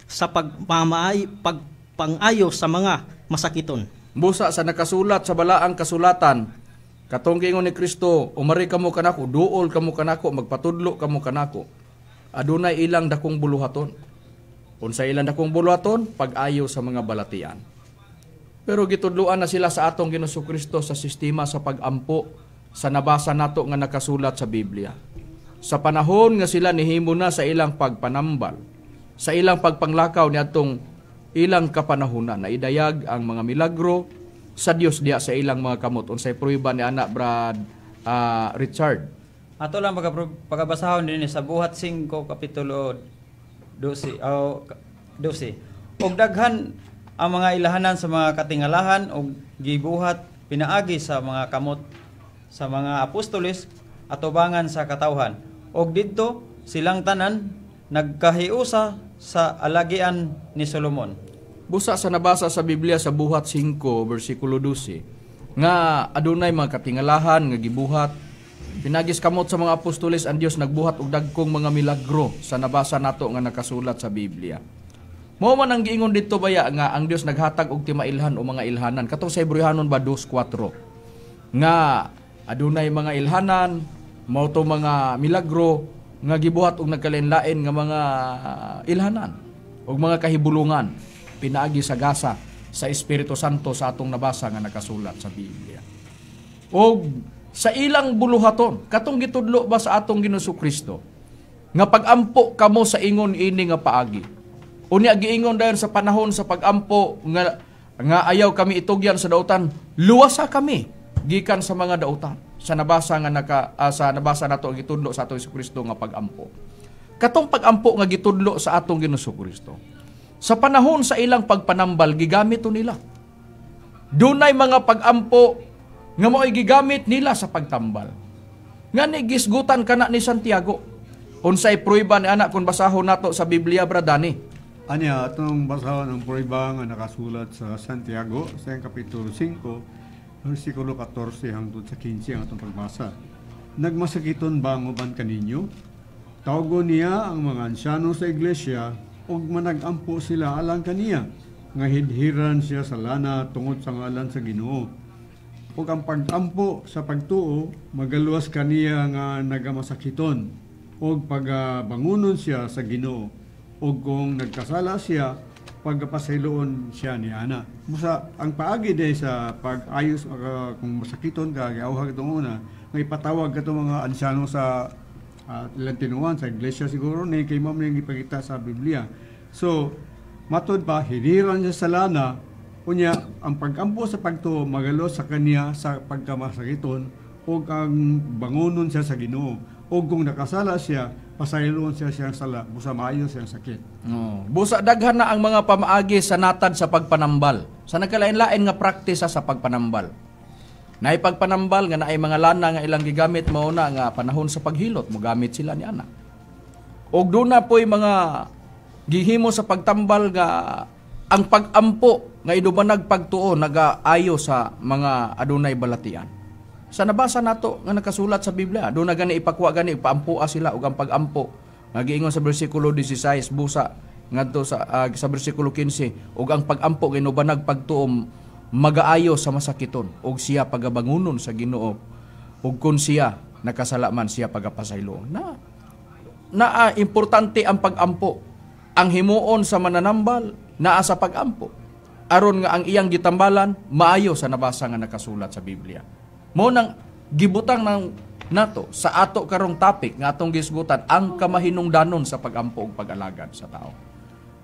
sa pagpangayo sa mga masakiton.
Busa sa nakasulat sa balaang kasulatan, katong giingon ni Kristo, umari kamo kanako, duol kamo kanako, magpatudlo kamo kanako. Adunay ilang dakong buluhaton. Unsa ilang dakong buluhaton? Pag-ayo sa mga balatian. Pero gitudloan na sila sa atong Ginoong Kristo sa sistema sa pagampo sa nabasa nato nga nakasulat sa Biblia. Sa panahon nga sila nihimo na sa ilang pagpanambal, sa ilang pagpanglakaw ni atong ilang kapanahunan na idayag ang mga milagro sa Dios diya sa ilang mga kamot. Unsay prueba ni anak Brad Richard.
Ato lang pagabasahon din sa buhat 5 kapitulo 12. Og daghan ang mga ilahanan sa mga katingalahan og gibuhat pinaagi sa mga kamot sa mga apostoles atubangan sa katawhan. Og didto silang tanan nagkahiusa sa alagian ni Solomon.
Busa sa nabasa sa Biblia sa buhat 5 bersikulo 12 nga adunay mga katingalahan nga gibuhat pinagis kamot sa mga apostoles ang Dios nagbuhat og dagkong mga milagro sa nabasa nato nga nakasulat sa Biblia. Mao man ang giingon didto baya nga ang Dios naghatag og timailhan o mga ilhanan katong sa Hebrehanon 2:4 nga adunay mga ilhanan mao to mga milagro nga gibuhat og nagkalain-lain nga mga ilhanan og mga kahibulungan pinaagi sa gasa sa Espiritu Santo sa atong nabasa nga nakasulat sa Biblia. Og sa ilang buluhaton katong gitudlo ba sa atong Ginoong Kristo nga pagampo kamo sa ingon ini nga paagi. Unya giingon dayon sa panahon sa pagampo nga ayaw kami itugyan sa dautan, luwasa kami gikan sa mga dautan. Sa nabasa nato ang gitudlo sa atong Kristo nga pagampo. Katong pagampo nga gitudlo sa atong Ginoong Kristo. Sa panahon sa ilang pagpanambal gigamit nila. Dunay mga pagampo nga mo'y gigamit nila sa pagtambal. Nga ni gisgutan kana ni Santiago. Unsay prueba ni anak kung basahon nato sa Biblia, Bradani?
Anya, atong basahon ang prueba nga nakasulat sa Santiago sa kapitulo 5, versikulo 14 hangtod sa 15 ang atong pagbasa. Nagmasakiton ba ang uban kaninyo? Tawagon niya ang mga ansyano sa iglesia ug managampo sila alang kaniya nga hidhiran siya sa lana tungod sa ngalan sa Ginoo. Ug ang pagampo sa pagtuo magaluwas kaniya nga nagamasakiton ug pagabangunon siya sa Ginoo. o kung nagkasala siya, pagpasayloon siya ni ana. Musa ang paagi day sa pag-ayos kung masakiton ka, giawhag itong una, may patawag ka itong mga ansyano sa ilang tinuan sa iglesia siguro na kay mo yung ipakita sa Biblia. So, matod pa, hiniran niya sa lana, unya, ang pag-ampo sa pagtuo, magalo sa kanya sa pagkamasakiton, o ang bangunon siya sa Ginoo. O kung nakasala siya, pasayloon siya siyang sala, busa maayo siyang sakit.
Busa daghan na ang mga pamaagi sa natad sa pagpanambal. Sa nagkalain-lain nga praktisa sa pagpanambal. Na ipagpanambal nga naay mga lana nga ilang gigamit mao na nga panahon sa paghilot mo gamit sila ni ana. Og doon na po'y mga gihimo sa pagtambal nga ang pagampo nga idubanag pagtuo nagaayo sa mga adunay balatian. Sa nabasa nato nga nakasulat sa Biblia, doon na gani ipakwa gani ipaampua sila og ang pagampo. Nagiingon sa bersikulo 16 busa ngadto sa bersikulo 15 og ang pagampo ginubanag pagtuo magaayo sa masakiton og siya pagabangunon sa Ginoo ug kun siya nakasala man siya pagapasaylo na importante ang pagampo. Ang himuon sa mananambal naa sa pagampo aron nga ang iyang gitambalan maayo sa nabasa nga nakasulat sa Biblia. Mo nang gibutang ng nato sa ato karong topic nga atong gisgutan ang kamahinungdanon sa pagampo ug pag-alagad sa tao.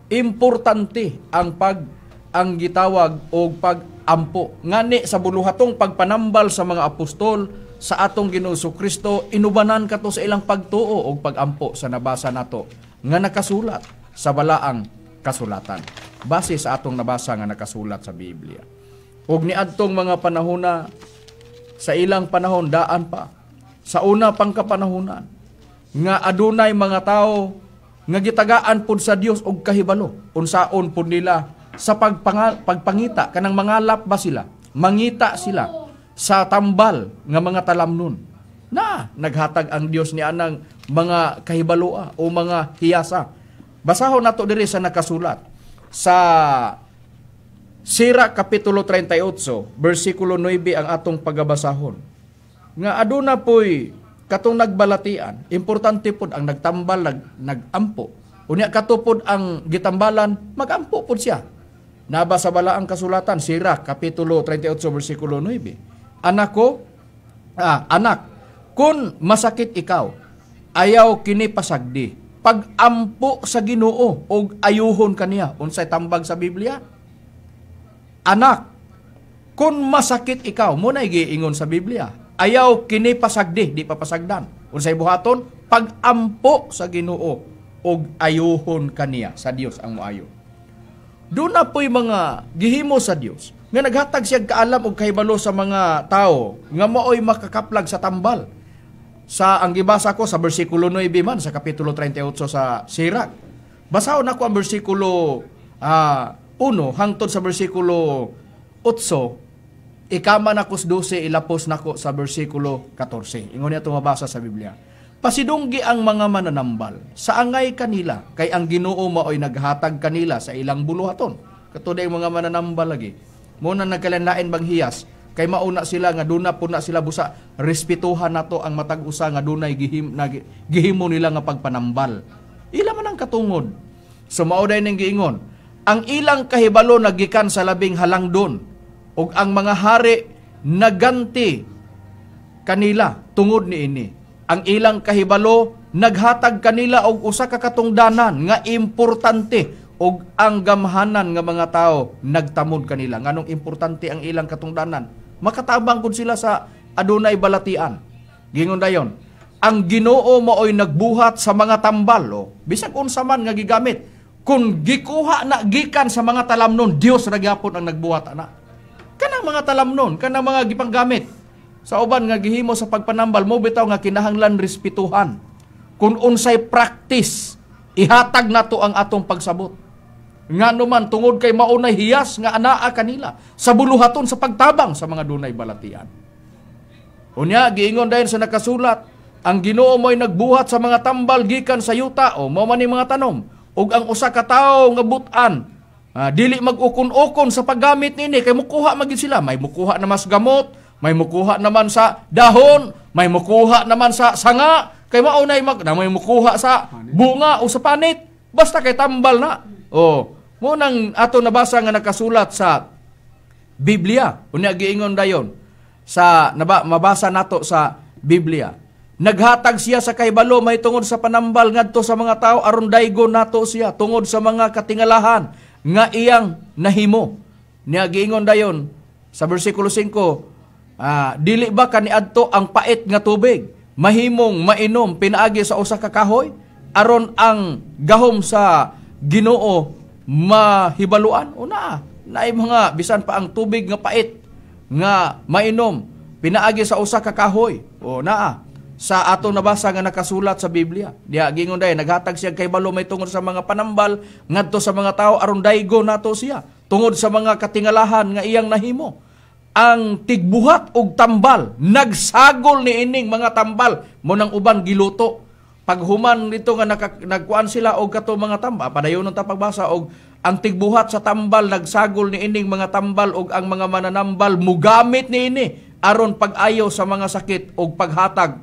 Importante ang gitawag og pagampo ngani sa buluhatong pagpanambal sa mga apostol sa atong Ginoo Kristo inubanan kato sa ilang pagtuo og pagampo sa nabasa nato nga nakasulat sa balaang kasulatan base sa atong nabasa nga nakasulat sa Biblia. Ug niadtong mga panahona sa ilang panahon daan pa sa una pang kapanahunan nga adunay mga tao nga gitagaan pud sa Dios og kahibalo unsaon pud nila sa pagpangita kanang mangalap ba sila mangita sila sa tambal nga mga talamnon na naghatag ang Dios ni anang mga kahibaloa o mga hiyasa. Basahon nato diri sa nakasulat sa Sira Kapitulo 38, versikulo 9 ang atong pagabasahon. Nga aduna po'y katong nagbalatian, importante pod ang nagtambal, nagampo. Unya katupod ang gitambalan, magampo pod siya. Nabasa bala ang kasulatan, Sira Kapitulo 38, versikulo 9. Anak, kun masakit ikaw, ayaw kini pasagdi. Pag-ampo sa Ginoo og ayuhon kaniya. Unsay tambag sa Biblia? Anak, kun masakit ikaw, muna giingon sa Biblia, ayaw kini pasagdi, di papasagdan. Unsay buhaton? Pag-ampo sa Ginoo og ayuhon kaniya sa Dios ang moayo. Doon na po'y mga gihimo sa Dios nga naghatag siya kaalam og kahibalo sa mga tao nga maoy makakaplag sa tambal. Sa ang gibasa ko sa bersikulo 9 man sa kapitulo 38 sa Sirach. Basahon ako ang bersikulo 1 hangtod sa bersikulo 8, ikaman ako 12, ilapos nako sa bersikulo 14. Ingon niya mabasa sa Biblia. Pasidunggi ang mga mananambal sa angay kanila, kay ang Ginoo maoy naghatag kanila sa ilang buluhaton. Katulad ang mga mananambal lagi. Muna nagkalanlain bang hiyas, kay mauna sila nga duna po na sila busa, respetuhan nato ang matag usa nga dunay gihimo nila nga pagpanambal. Ila man ang katungod. So mauday ning giingon, ang ilang kahibalo nagikan sa labing halangdon ug ang mga hari naganti kanila tungod niini. Ang ilang kahibalo naghatag kanila og usa ka katungdanan nga importante ug ang gamhanan nga mga tao nagtamod kanila. Nganong importante ang ilang katungdanan? Makatabang kun sila sa adunay balatian. Gingon dayon, ang Ginoo maoy nagbuhat sa mga tambal bisag unsa man nga gigamit. Kung gikuha na gikan sa mga talamnon, Dios ra gyapon ang nagbuhat ana. Kanang mga talamnon, kanang mga gipanggamit sa uban nga gihimo sa pagpanambal mo bitaw nga kinahanglan respetuhan. Kung unsay practice, ihatag nato ang atong pagsabot. Nga naman tungod kay maunay hiyas nga anaa kanila sa buluhaton sa pagtabang sa mga dunay balatian. Unya giingon dayon sa nakasulat, ang Ginoo mo'y nagbuhat sa mga tambal gikan sa yuta o mao man ni mga tanom. Ug ang usa ka tawo nga butan dili mag-ukon-ukon sa paggamit nini kay mukuha magid sila, may mukuha naman sa gamot, may mukuha naman sa dahon, may mukuha naman sa sanga, kay maunay may mukuha sa bunga o sa panit. Basta kay tambal na. Munang ato nabasa nga nakasulat sa Biblia. Unya giingon dayon sa mabasa nato sa Biblia. Naghatag siya sa kahibalo may tungod sa panambal ngadto sa mga tao aron daygon nato siya tungod sa mga katingalahan nga iyang nahimo. Niya giingon dayon sa bersikulo 5, dili ba kaniadto ang pait nga tubig mahimong mainom pinaagi sa usa ka kahoy aron ang gahom sa Ginoo mahibaluan? Una, naay mga bisan pa ang tubig nga pait nga mainom pinaagi sa usa ka kahoy. Sa ato nabasa nga nakasulat sa Biblia. Diya gingon day naghatag siya kay balo may tungod sa mga panambal ngadto sa mga tao aron daygo nato siya tungod sa mga katingalahan nga iyang nahimo. Ang tigbuhat og tambal nagsagol ni ining mga tambal mo nang uban giluto. Paghuman dito nga nagkuan sila og kato mga tambal padayon ta pagbasa og ang tigbuhat sa tambal nagsagol ni ining mga tambal og ang mga mananambal mugamit ni ini aron pag-ayo sa mga sakit og paghatag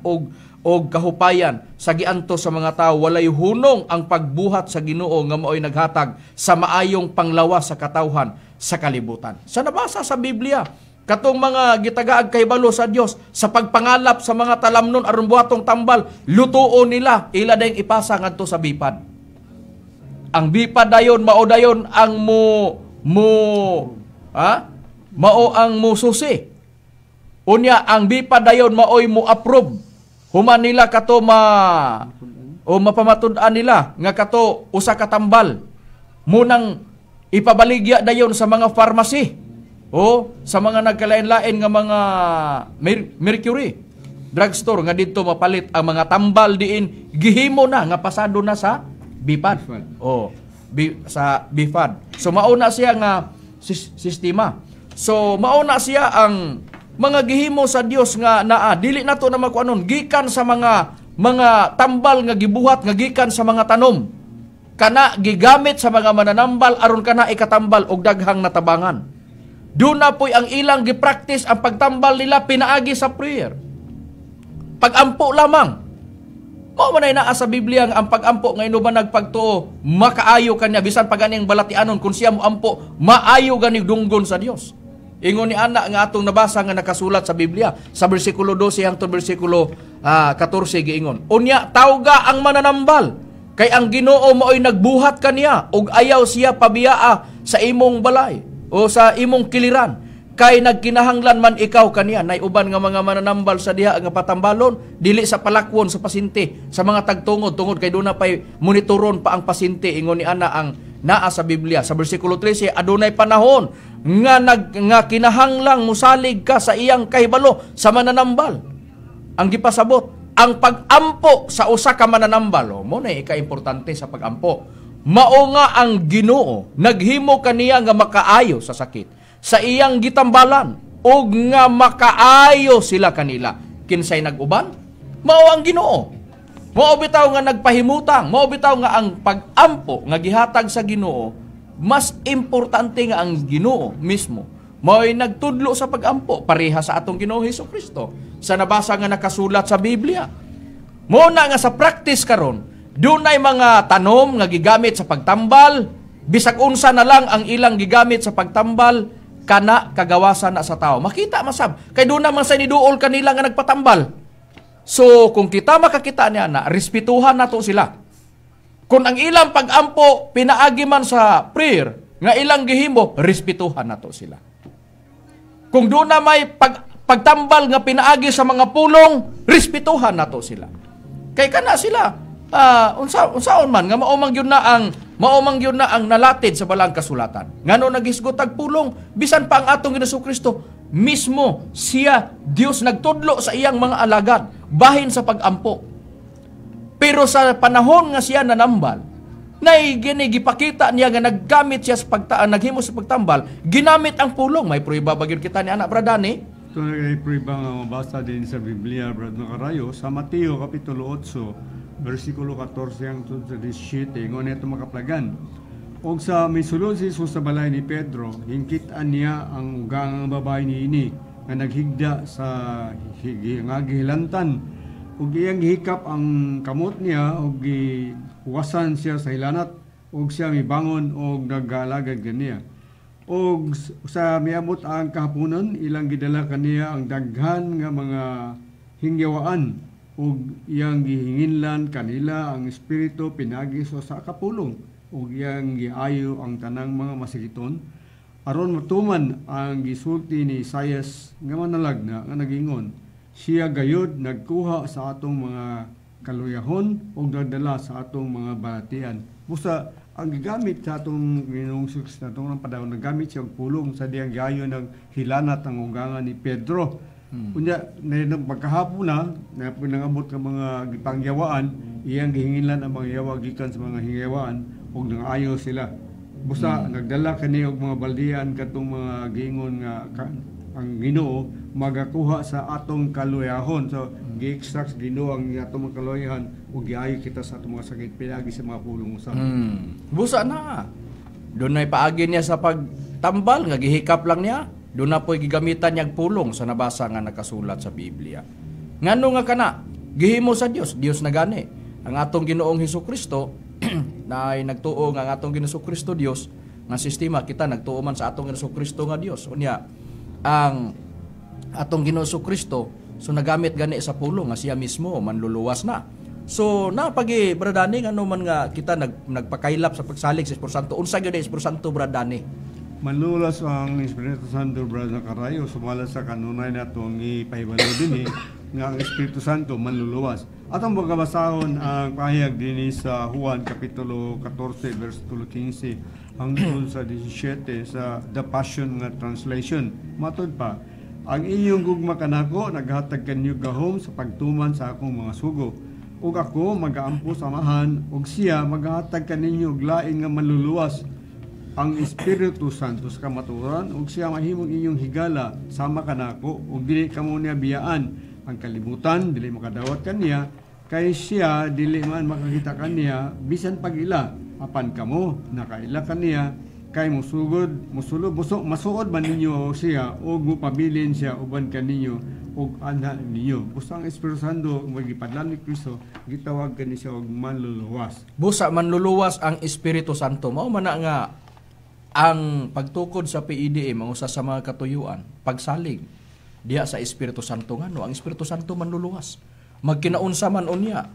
og kahupayan sa gianto sa mga tao. Walay hunong ang pagbuhat sa Ginoo nga maoy naghatag sa maayong panglawas sa katawhan sa kalibutan. Sa nabasa sa Biblia, katong mga gitagaag kahibalo sa Dios sa pagpangalap sa mga talamnon aron buhatong tambal, lutuon nila ila dayong ipasa ngadto sa bipad. Ang bipad dayon mao dayon ang mao ang mususi. Unya ang bipad dayon maoy mo approve. Human nila kato mapamatud-an nila nga kato usa ka tambal. Munang ipabaligya dayon sa mga pharmacy. Sa mga nagkalain-lain nga mga Mercury drugstore nga didto mapalit ang mga tambal diin gihimo na nga pasado na sa bipad. Sa bipad. So mauna siya nga sistema. So mauna siya ang mga gihimo sa Dios nga dili nato na makuanon gikan sa mga tambal nga gibuhat nga gikan sa mga tanom kana gigamit sa mga mananambal aron kana ikatambal og daghang natabangan. Doon na po'y ang ilang gipractice ang pagtambal nila pinaagi sa prayer. Pagampo lamang. Mao man ay naa sa Biblia ang pagampo nga inuban nagpagtuo makaayo kanya bisan paganing balatianon kun siya mo ampo maayo gani dunggon sa Dios. Ingon ni ana nga atong nabasa nga nakasulat sa Biblia sa bersikulo 12 hangtod bersikulo 14 giingon. Unya tawga ang mananambal kay ang Ginoo maoy nagbuhat kaniya ug ayaw siya pabiyaa sa imong balay o sa imong kiliran kay nagkinahanglan man ikaw kaniya. Nay uban nga mga mananambal sa diha nga patambalon dili sa palakwon sa pasyente sa mga tagtungod tungod kay duna pay monitoron pa ang pasyente. Ingon ni ana ang naa sa Biblia sa bersikulo 13 adunay panahon nga kinahanglang musalig ka sa iyang kahibalo sa mananambal. Ang gipasabot ang pagampo sa usa ka mananambal mo na ika-importante sa pagampo. Mao nga ang Ginoo naghimo kaniya nga makaayo sa sakit sa iyang gitambalan ug nga makaayo sila kanila. Kinsay nag-uban? Mao ang Ginoo. Mao bitaw nga nagpahimutang, mao bitaw nga ang pagampo nga gihatag sa Ginoo mas importante nga ang Ginoo mismo. Mao'y nagtudlo sa pagampo pareha sa atong Ginoo Hesukristo sa nabasa nga nakasulat sa Biblia. Muna nga sa practice karon, dunay mga tanom nga gigamit sa pagtambal, bisag unsa na lang ang ilang gigamit sa pagtambal kana kagawasan na sa tao. Makita masab kay doon naman sa niduol kanila nga nagpatambal. So kung kita makakita niya na respetuhan nato sila. Kung ang ilang pagampo pinaagi man sa prayer nga ilang gihimo, respetuhan nato sila. Kung doon na may pagtambal nga pinaagi sa mga pulong, respetuhan nato sila. Kay kana sila unsaon man nga maumang yun na ang nalatid sa balang kasulatan. Ngano nagisgot tag pulong bisan pa ang atong Jesucristo mismo siya Dios nagtudlo sa iyang mga alagad bahin sa pagampo. Pero sa panahon nga siya nanambal, gipakita niya nga naggamit siya sa naghimo sa pagtambal, ginamit ang pulong. May prueba ba gyud kita ni anak Bradani?
Ito na prueba nga mabasa din sa Biblia, Brad Macarayo, sa Mateo Kapitulo 8, versikulo 14 hangtod sa 17, ngon ito makaplagan. Og sa misulod si Jesus sa balay ni Pedro, hingkitan niya ang ugang babae niini nga naghigda sa gihilantan. Ug iyang gihikap ang kamot niya ug giwasan siya sa hilanat ug siya mibangon og nag-aalagad kaniya. Og sa miabot ang kahaponon, ilang gidala kaniya ang daghan nga mga hingyawaan ug iyang gihinginlan kanila ang espiritu pinagi sa kapulong ug iyang giayo ang tanang mga masigiton aron matuman ang gisulti ni Isaias nga manalagna nga nagingon, siya gayud nagkuha sa atong mga kaluyahon ug nagdala sa atong mga balatian. Busa ang gigamit sa atong Ginoong Hesus na itong padawon, nagamit siya og pulong sa diyang gayo ng hilanat ang ugangan ni Pedro. Kunya na pagkahapon na pinangabot ka mga gipangyawaan, iyang gihingilan ang mga yawa gikan sa mga hingyawaan ug nangayo sila. Busa nagdala kani og mga baldian katong mga giingon nga ang Ginoo magakuha sa atong kaluyahon. So gi-extract Ginoo ang atong mga kaluyahan ug giayo kita sa atong mga sakit pinagi sa mga pulong usab.
Busa na. Doon na ipaagi niya sa pagtambal nga gihikap lang niya. Doon na po'y gigamitan niyang pulong sa nabasa nga nakasulat sa Biblia. Ngano nga kana? Gihimo sa Dios, Dios na gani. Ang atong Ginoong Hesukristo na ay nagtuo nga ang atong Ginoong Kristo Dios nga sistema, kita nagtuo man sa atong Ginoong Kristo nga Dios. Unya ang atong Ginoong Kristo so nagamit gani sa pulong nga siya mismo manluluwas na. So napagi bradani ngano man nga kita nagpakailap sa pagsalig sa Espiritu Santo. Unsa gyud Espiritu Santo bradani?
Manlulas ang Espiritu Santo, Brother Carayo, sumala sa kanunay na itong ipahibalo din nga ang Espiritu Santo manluluwas. At ang magkabasahon ang pahayag din sa Juan Kapitulo 14, verse 15 hanggang sa 17 sa The Passion nga Translation. Matod pa, ang inyong gugma kanako, naghatag kanyo gahom sa pagtuman sa akong mga sugo. Ug ako magaampo samahan, ug siya maghatag kaninyo og lain nga manluluwas, ang Espiritu Santo sa kamaturan, ug siya mahimong inyong higala sama kanako ug dili kamo niya biyaan ang kalibutan, dili makadawat kaniya kay siya dili man makakita kaniya bisan pag-ila apan kamo nakaila kaniya kay masuod man ninyo siya ug mupabilin siya uban kaninyo ug ana ninyo. Busa ang Espiritu Santo magipadlan ni Kristo gitawag kani siya og manluluwas.
Busa manluluwas ang Espiritu Santo. Mao man na nga ang pagtukod sa PEDM ang usa sa mga katuyuan, pagsalig diha sa Espiritu Santo ngano ang Espiritu Santo manluluwas. Magkinaunsa man unya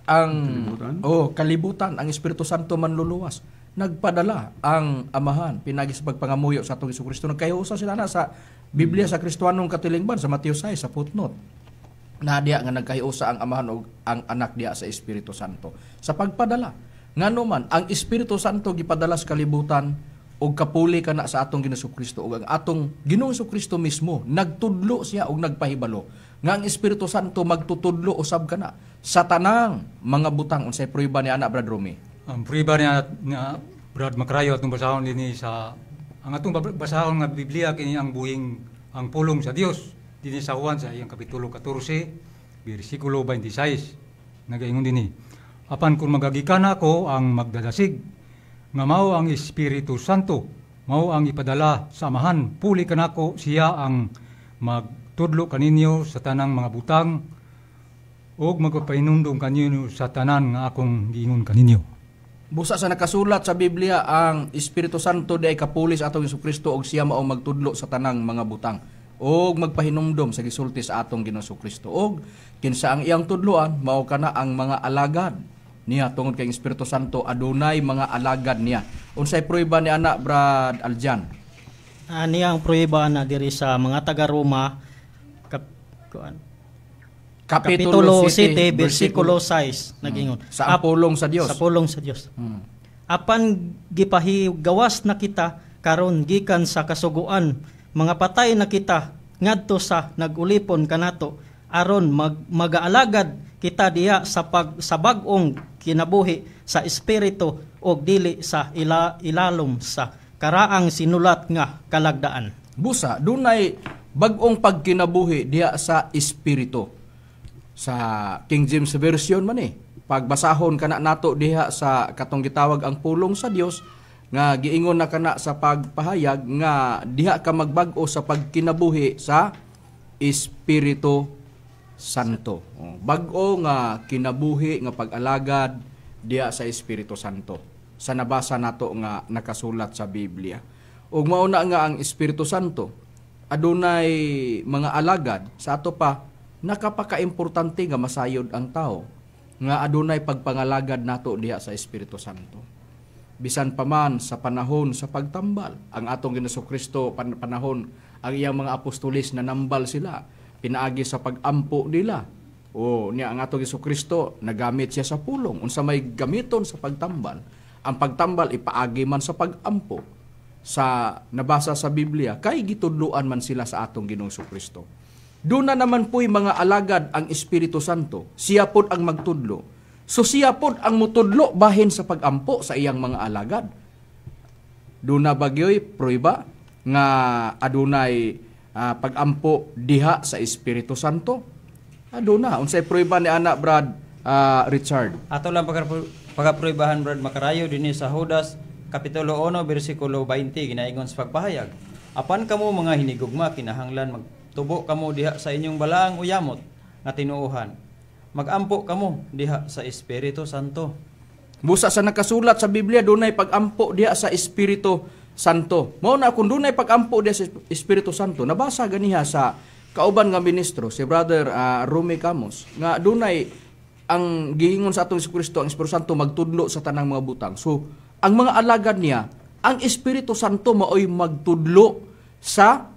ang kalibutan ang Espiritu Santo manluluwas. Nagpadala ang Amahan pinagi sa pagpangamuyo sa atong Hesukristo. Nagkahiusa sila na sa Biblia sa Kristiyanong katilingban sa Mateo 6 sa footnote. Na diha nga nagkahiusa ang Amahan o ang Anak diha sa Espiritu Santo sa pagpadala. Ngano man ang Espiritu Santo gipadala sa kalibutan og kapuli kana sa atong Ginoong Kristo ug ang atong Ginoong Kristo mismo nagtudlo siya og nagpahibalo nga ang Espiritu Santo magtutudlo usab kana sa tanang mga butang. Unsay prueba ni ana Brad Romy?
Ang prueba niya nga Brad Macrayo atong basahon dinhi sa ang atong basahon nga Biblia kini ang buhing ang pulong sa Dios dinhi sa Juan sa iyang kapitulo 14 bersikulo 26 nagaingon dinhi, apan kung magagikan ako ang magdadasig nga mao ang Espiritu Santo, mao ang ipadala sa Amahan, puli kanako siya ang magtudlo kaninyo sa tanang mga butang ug magpainumdum kaninyo sa tanan nga akong giingon kaninyo.
Busa sa nakasulat sa Biblia ang Espiritu Santo di ay kapuli sa atong Hesukristo ug siya mao magtudlo sa tanang mga butang ug magpahinumdom sa gisulti sa atong Ginoong Kristo. Ug kinsa ang iyang tudloan mao kana ang mga alagad niya tungod kay Espiritu Santo adunay mga alagad niya. Unsay prueba ni ana Brad Aljan?
Niyang prueba na diri sa mga taga Roma Kapitulo 7 bersikulo 6 nagingon.
Sa pulong sa Dios.
Sa pulong sa Dios. Apan gipahigawas na kita karon gikan sa kasuguan, mga patay na kita ngadto sa nagulipon kanato aron magaalagad kita diha sa bag-ong kinabuhi sa espiritu og dili sa ilalom sa karaang sinulat nga kalagdaan.
Busa dunay bag-ong pagkinabuhi diha sa espiritu. Sa King James version man pagbasahon kana nato diha sa katong gitawag ang pulong sa Dios nga giingon na kana sa pagpahayag nga diha ka magbag-o sa pagkinabuhi sa Espiritu Santo. Bag-o nga kinabuhi nga pag-alagad diha sa Espiritu Santo. sa nabasa nato nga nakasulat sa Biblia. Ug mauna nga ang Espiritu Santo adunay mga alagad sa ato pa nakapakaimportante nga masayod ang tao nga adunay pagpangalagad nato diha sa Espiritu Santo. Bisan pa man sa panahon sa pagtambal, ang atong Jesucristo panahon ang iyang mga apostolis na nambal sila, pinaagi sa pag-ampo nila. O niya ang atong Jesucristo nagamit siya sa pulong. Unsa may gamiton sa pagtambal, ang pagtambal ipaagi man sa pag-ampo. Sa nabasa sa Biblia, kay gitudloan man sila sa atong Ginoong Jesucristo. Doon na naman po'y mga alagad ang Espiritu Santo. Siya pod ang magtudlo. So siya pod ang mutudlo bahin sa pag-ampo sa iyang mga alagad. Doon na bagyo'y prueba nga adunay pag-ampo diha sa Espiritu Santo. Aduna, unsay prueba ni anak Brad Richard?
Ato lang pagapruibahan Brad Makarayo dinhi sa Judas Kapitulo 1, versikulo 20, ginaingon sa pagpahayag. Apan kamo mga hinigugma, kinahanglan magtubo kamo diha sa inyong balaang uyamot nga tinuohan. Magampo kamo diha sa Espiritu Santo.
Busa sa nakasulat sa Biblia, dunay pag-ampo diha sa Espiritu Santo. Mao na kung dunay pag-ampo diha sa Espiritu Santo, nabasa ganiha sa kauban nga ministro, si Brother Rumi Camus, nga dunay ang giingon sa atong Jesucristo, ang Espiritu Santo magtudlo sa tanang mga butang. So, ang mga alagad niya, ang Espiritu Santo maoy magtudlo sa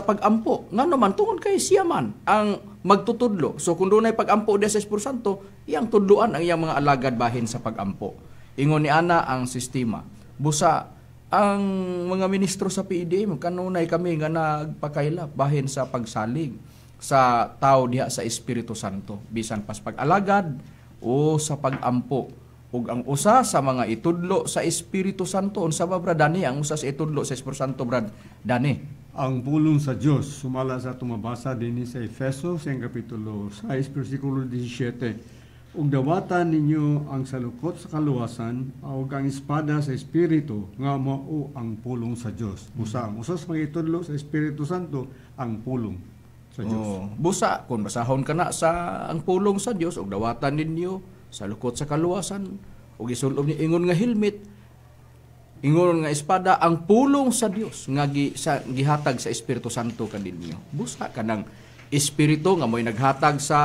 pag-ampo. Nga naman, tungod kay siya man ang magtutudlo. So kung doon ay pag-ampo diya sa Espiritu Santo, iyang tudloan ang iyang mga alagad bahin sa pag-ampo. Ingon ni ana ang sistema. Busa, ang mga ministro sa PDM, kanunay kami nga nagpakailap bahin sa pagsalig sa tao diha sa Espiritu Santo. Bisan pas pag-alagad o sa pag-ampo. Ug ang usa sa mga itudlo sa Espiritu Santo, unsa ba Brad Dani ang usa sa itudlo sa Espiritu Santo Brad Dani?
Ang pulong sa Dios, sumala sa tumabasa din sa Efeso sa kapitulo 6 versikulo 17. Ug dawatan ninyo ang salukot sa kaluwasan ug ang espada sa Espiritu nga mao ang pulong sa Dios. Busa ang usa sa mga itudlo sa Espiritu Santo ang pulong sa Dios.
Busa kung basahon ka na sa ang pulong sa Dios ug dawatan ninyo sa lukot sa kaluwasan o gisulob ni ingon nga helmet, ingon nga espada, ang pulong sa Dios nga gihatag sa Espiritu Santo kaninyo. Busa kanang Espiritu nga mo'y naghatag sa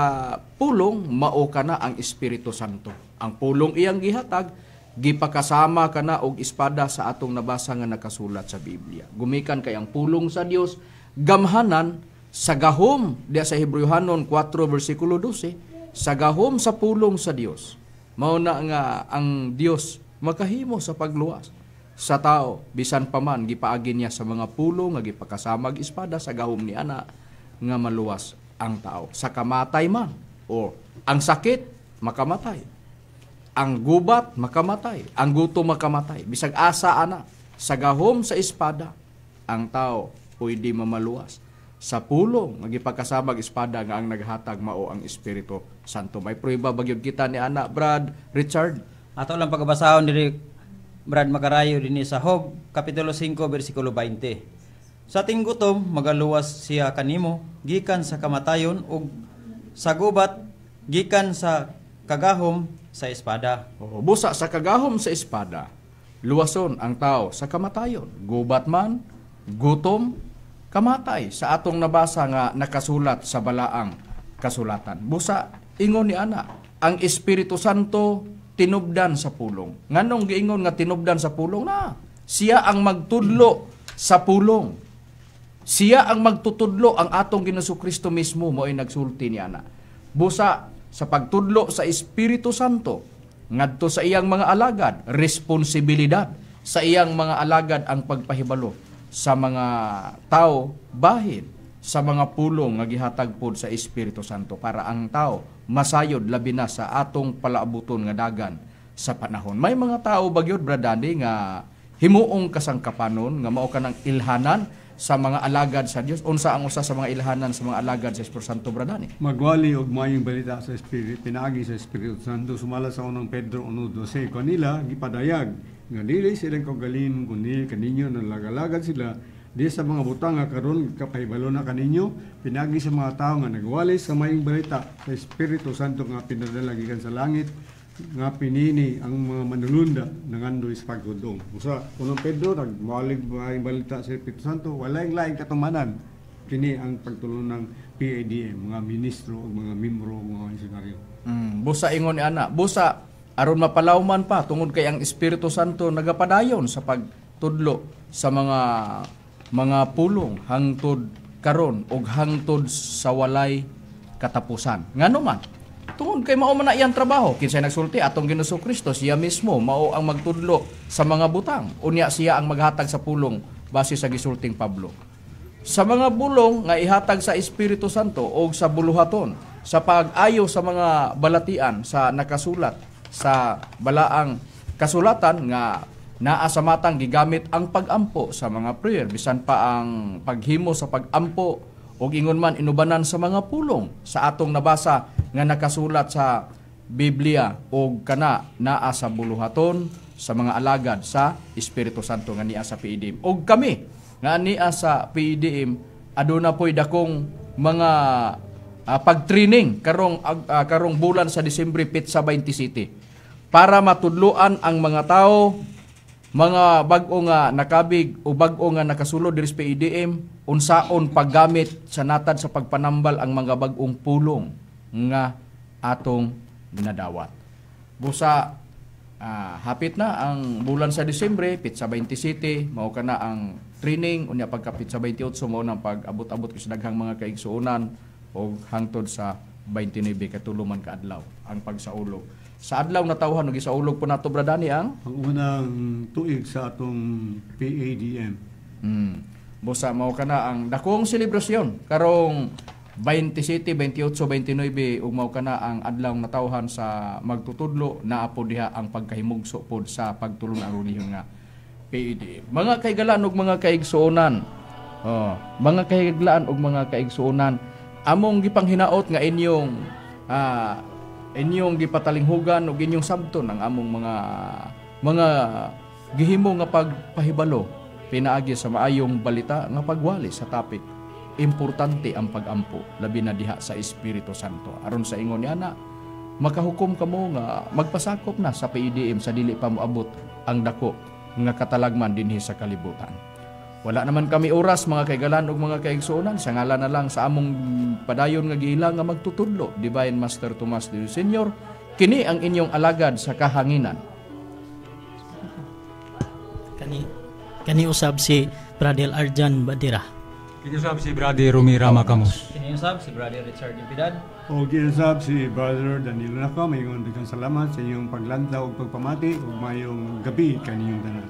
pulong, mao kana ang Espiritu Santo. Ang pulong iyang gihatag, gipakasama kana og espada sa atong nabasa nga nakasulat sa Biblia. Gumikan kay ang pulong sa Dios gamhanan sa gahom diya sa Hebrewhanon 4 versikulo 12. Sa gahom sa pulong sa Dios, mao na nga ang Dios makahimo sa pagluwas sa tao, bisan pa man gipaagi niya sa mga pulong nga gipakasamag espada sa gahom ni ana nga maluwas ang tao. Sa kamatay man o ang sakit makamatay, ang gubat makamatay, ang gutom makamatay, bisag asa ana sa gahom sa espada ang tao pwede mamaluwas. Sa pulong, magipagkasabag espada nga ang naghatag mao ang Espiritu Santo. May prueba bagyod kita ni ana Brad Richard.
Ato lang pagbasahon diri Brad Makarayo dinhi sa Job Kapitulo 5 versikulo 20. Sa ating gutom magaluwas siya kanimo gikan sa kamatayon ug sa gubat gikan sa kagahom sa espada.
Busa sa kagahom sa espada, luwason ang tao sa kamatayon. Gubat man, gutom, kamatay sa atong nabasa nga nakasulat sa balaang kasulatan. Busa, ingon ni ana, ang Espiritu Santo tinubdan sa pulong. Nganong giingon nga tinubdan sa pulong na? Siya ang magtudlo sa pulong. Siya ang magtutudlo, ang atong Ginoong Kristo mismo mo ay nagsulti ni ana. Busa, sa pagtudlo sa Espiritu Santo, ngadto sa iyang mga alagad, responsibilidad sa iyang mga alagad ang pagpahibalo sa mga tao bahin sa mga pulong nga gihatag pod sa Espiritu Santo para ang tao masayod labi na sa atong palaabuton nga dagan sa panahon. May mga tao bagyod bradani nga himuong kasangkapanon nga mao kanang ilhanan sa mga alagad sa Dios. Unsa ang usa sa mga ilhanan sa mga alagad sa Espiritu Santo bradani?
Magwali og mayong balita sa Espiritu, pinaagi sa Espiritu Santo, sumala sa unang Pedro 1:12. Kanila gipadayag nga dili silang kaugalin kundi kaninyo nalagalagad sila di sa mga butang nga karon kapahibalo na kaninyo, pinagi sa mga tao nga nagwali sa mayong balita sa Espiritu Santo nga pinadala gikan sa langit nga pinini ang mga manulunda nangandoy sa pagtudong. Usa, unang Pedro nagmalig ang balita sa Espiritu Santo, walay laing katumanan kini ang pagtulong ng PADM, mga ministro o mga membro, mga misyonaryo.
Busa ingon ni ana, busa aron mapalawman pa tungod kay ang Espiritu Santo nagapadayon sa pagtudlo sa mga pulong hangtod karon ug hangtod sa walay katapusan. Ngano man? Tungod kay mao man na iyang trabaho, kinsay nagsulti atong Ginoong Kristo, siya mismo mao ang magtudlo sa mga butang. Unya siya ang maghatag sa pulong base sa gisulting Pablo. Sa mga bulong nga ihatag sa Espiritu Santo o sa buluhaton, sa pag-ayo sa mga balatian sa nakasulat sa balaang kasulatan nga naa sa matang gigamit ang pag-ampo sa mga prayer, bisan pa ang paghimo sa pag-ampo o ingon man inubanan sa mga pulong sa atong nabasa nga nakasulat sa Biblia o kana naa sa buluhaton sa mga alagad sa Espiritu Santo nga niya sa PDM. O kami nga niya sa PDM aduna po'y dakong mga pag-training karong bulan sa Disyembre Pitsa 27 para matudloan ang mga tao, mga bag-o nga nakabig o bag-o nga nakasulod diri sa PDM unsaon paggamit sa natad sa pagpanambal ang mga bag-ong pulong nga atong ginadawat. Busa hapit na ang bulan sa Disyembre, Pitsa 27, mao kana ang training, unya pagka Pitsa 28 mao nang pag-abot-abot sa daghang mga kaigsuonan o hangtod sa 29 katuluman ka adlaw ang pagsaulog. Sa adlaw na tawhan ug isaulog po nato bradani ang
unang tuig sa atong PADM.
Busa mao kana ang dakong selebrasyon karong 27, 28, 29 ug mao kana ang adlaw na tawhan sa magtutudlo naa po diha ang pagkahimugso pod sa pagtulong ang relihiyon nga PADM. Mga kaiglaan ug mga kaigsuonan. Mga kaiglaan ug mga kaigsuonan, among gipanghinaot nga inyong gipatalinghugan ug inyong sabton ang among mga gihimo nga pagpahibalo pinaagi sa maayong balita nga pagwali sa topic. Importante ang pag-ampo labi na diha sa Espiritu Santo. Aron sa ingon niana, makahukom kamo nga magpasakop na sa PDM sa dili pa moabot ang dako nga katalagman dinhi sa kalibutan. Wala naman kami oras mga kaigalan ug mga kaigsuonan, sa ngalan na lang sa among padayon nga giila nga magtutudlo, Divine Master Tomas de Senior, kini ang inyong alagad sa kahanginan.
Kani usab si Brother Arjan Badira.
Kinusab si Brother Romira Macamos.
Kinusab si Brother Richard Impidad.
O ginasab si Brother Danilo Naka, mayroon daghang salamat sa inyong paglantaw ug pagpamati ug mayong gabi kaniyong tanan.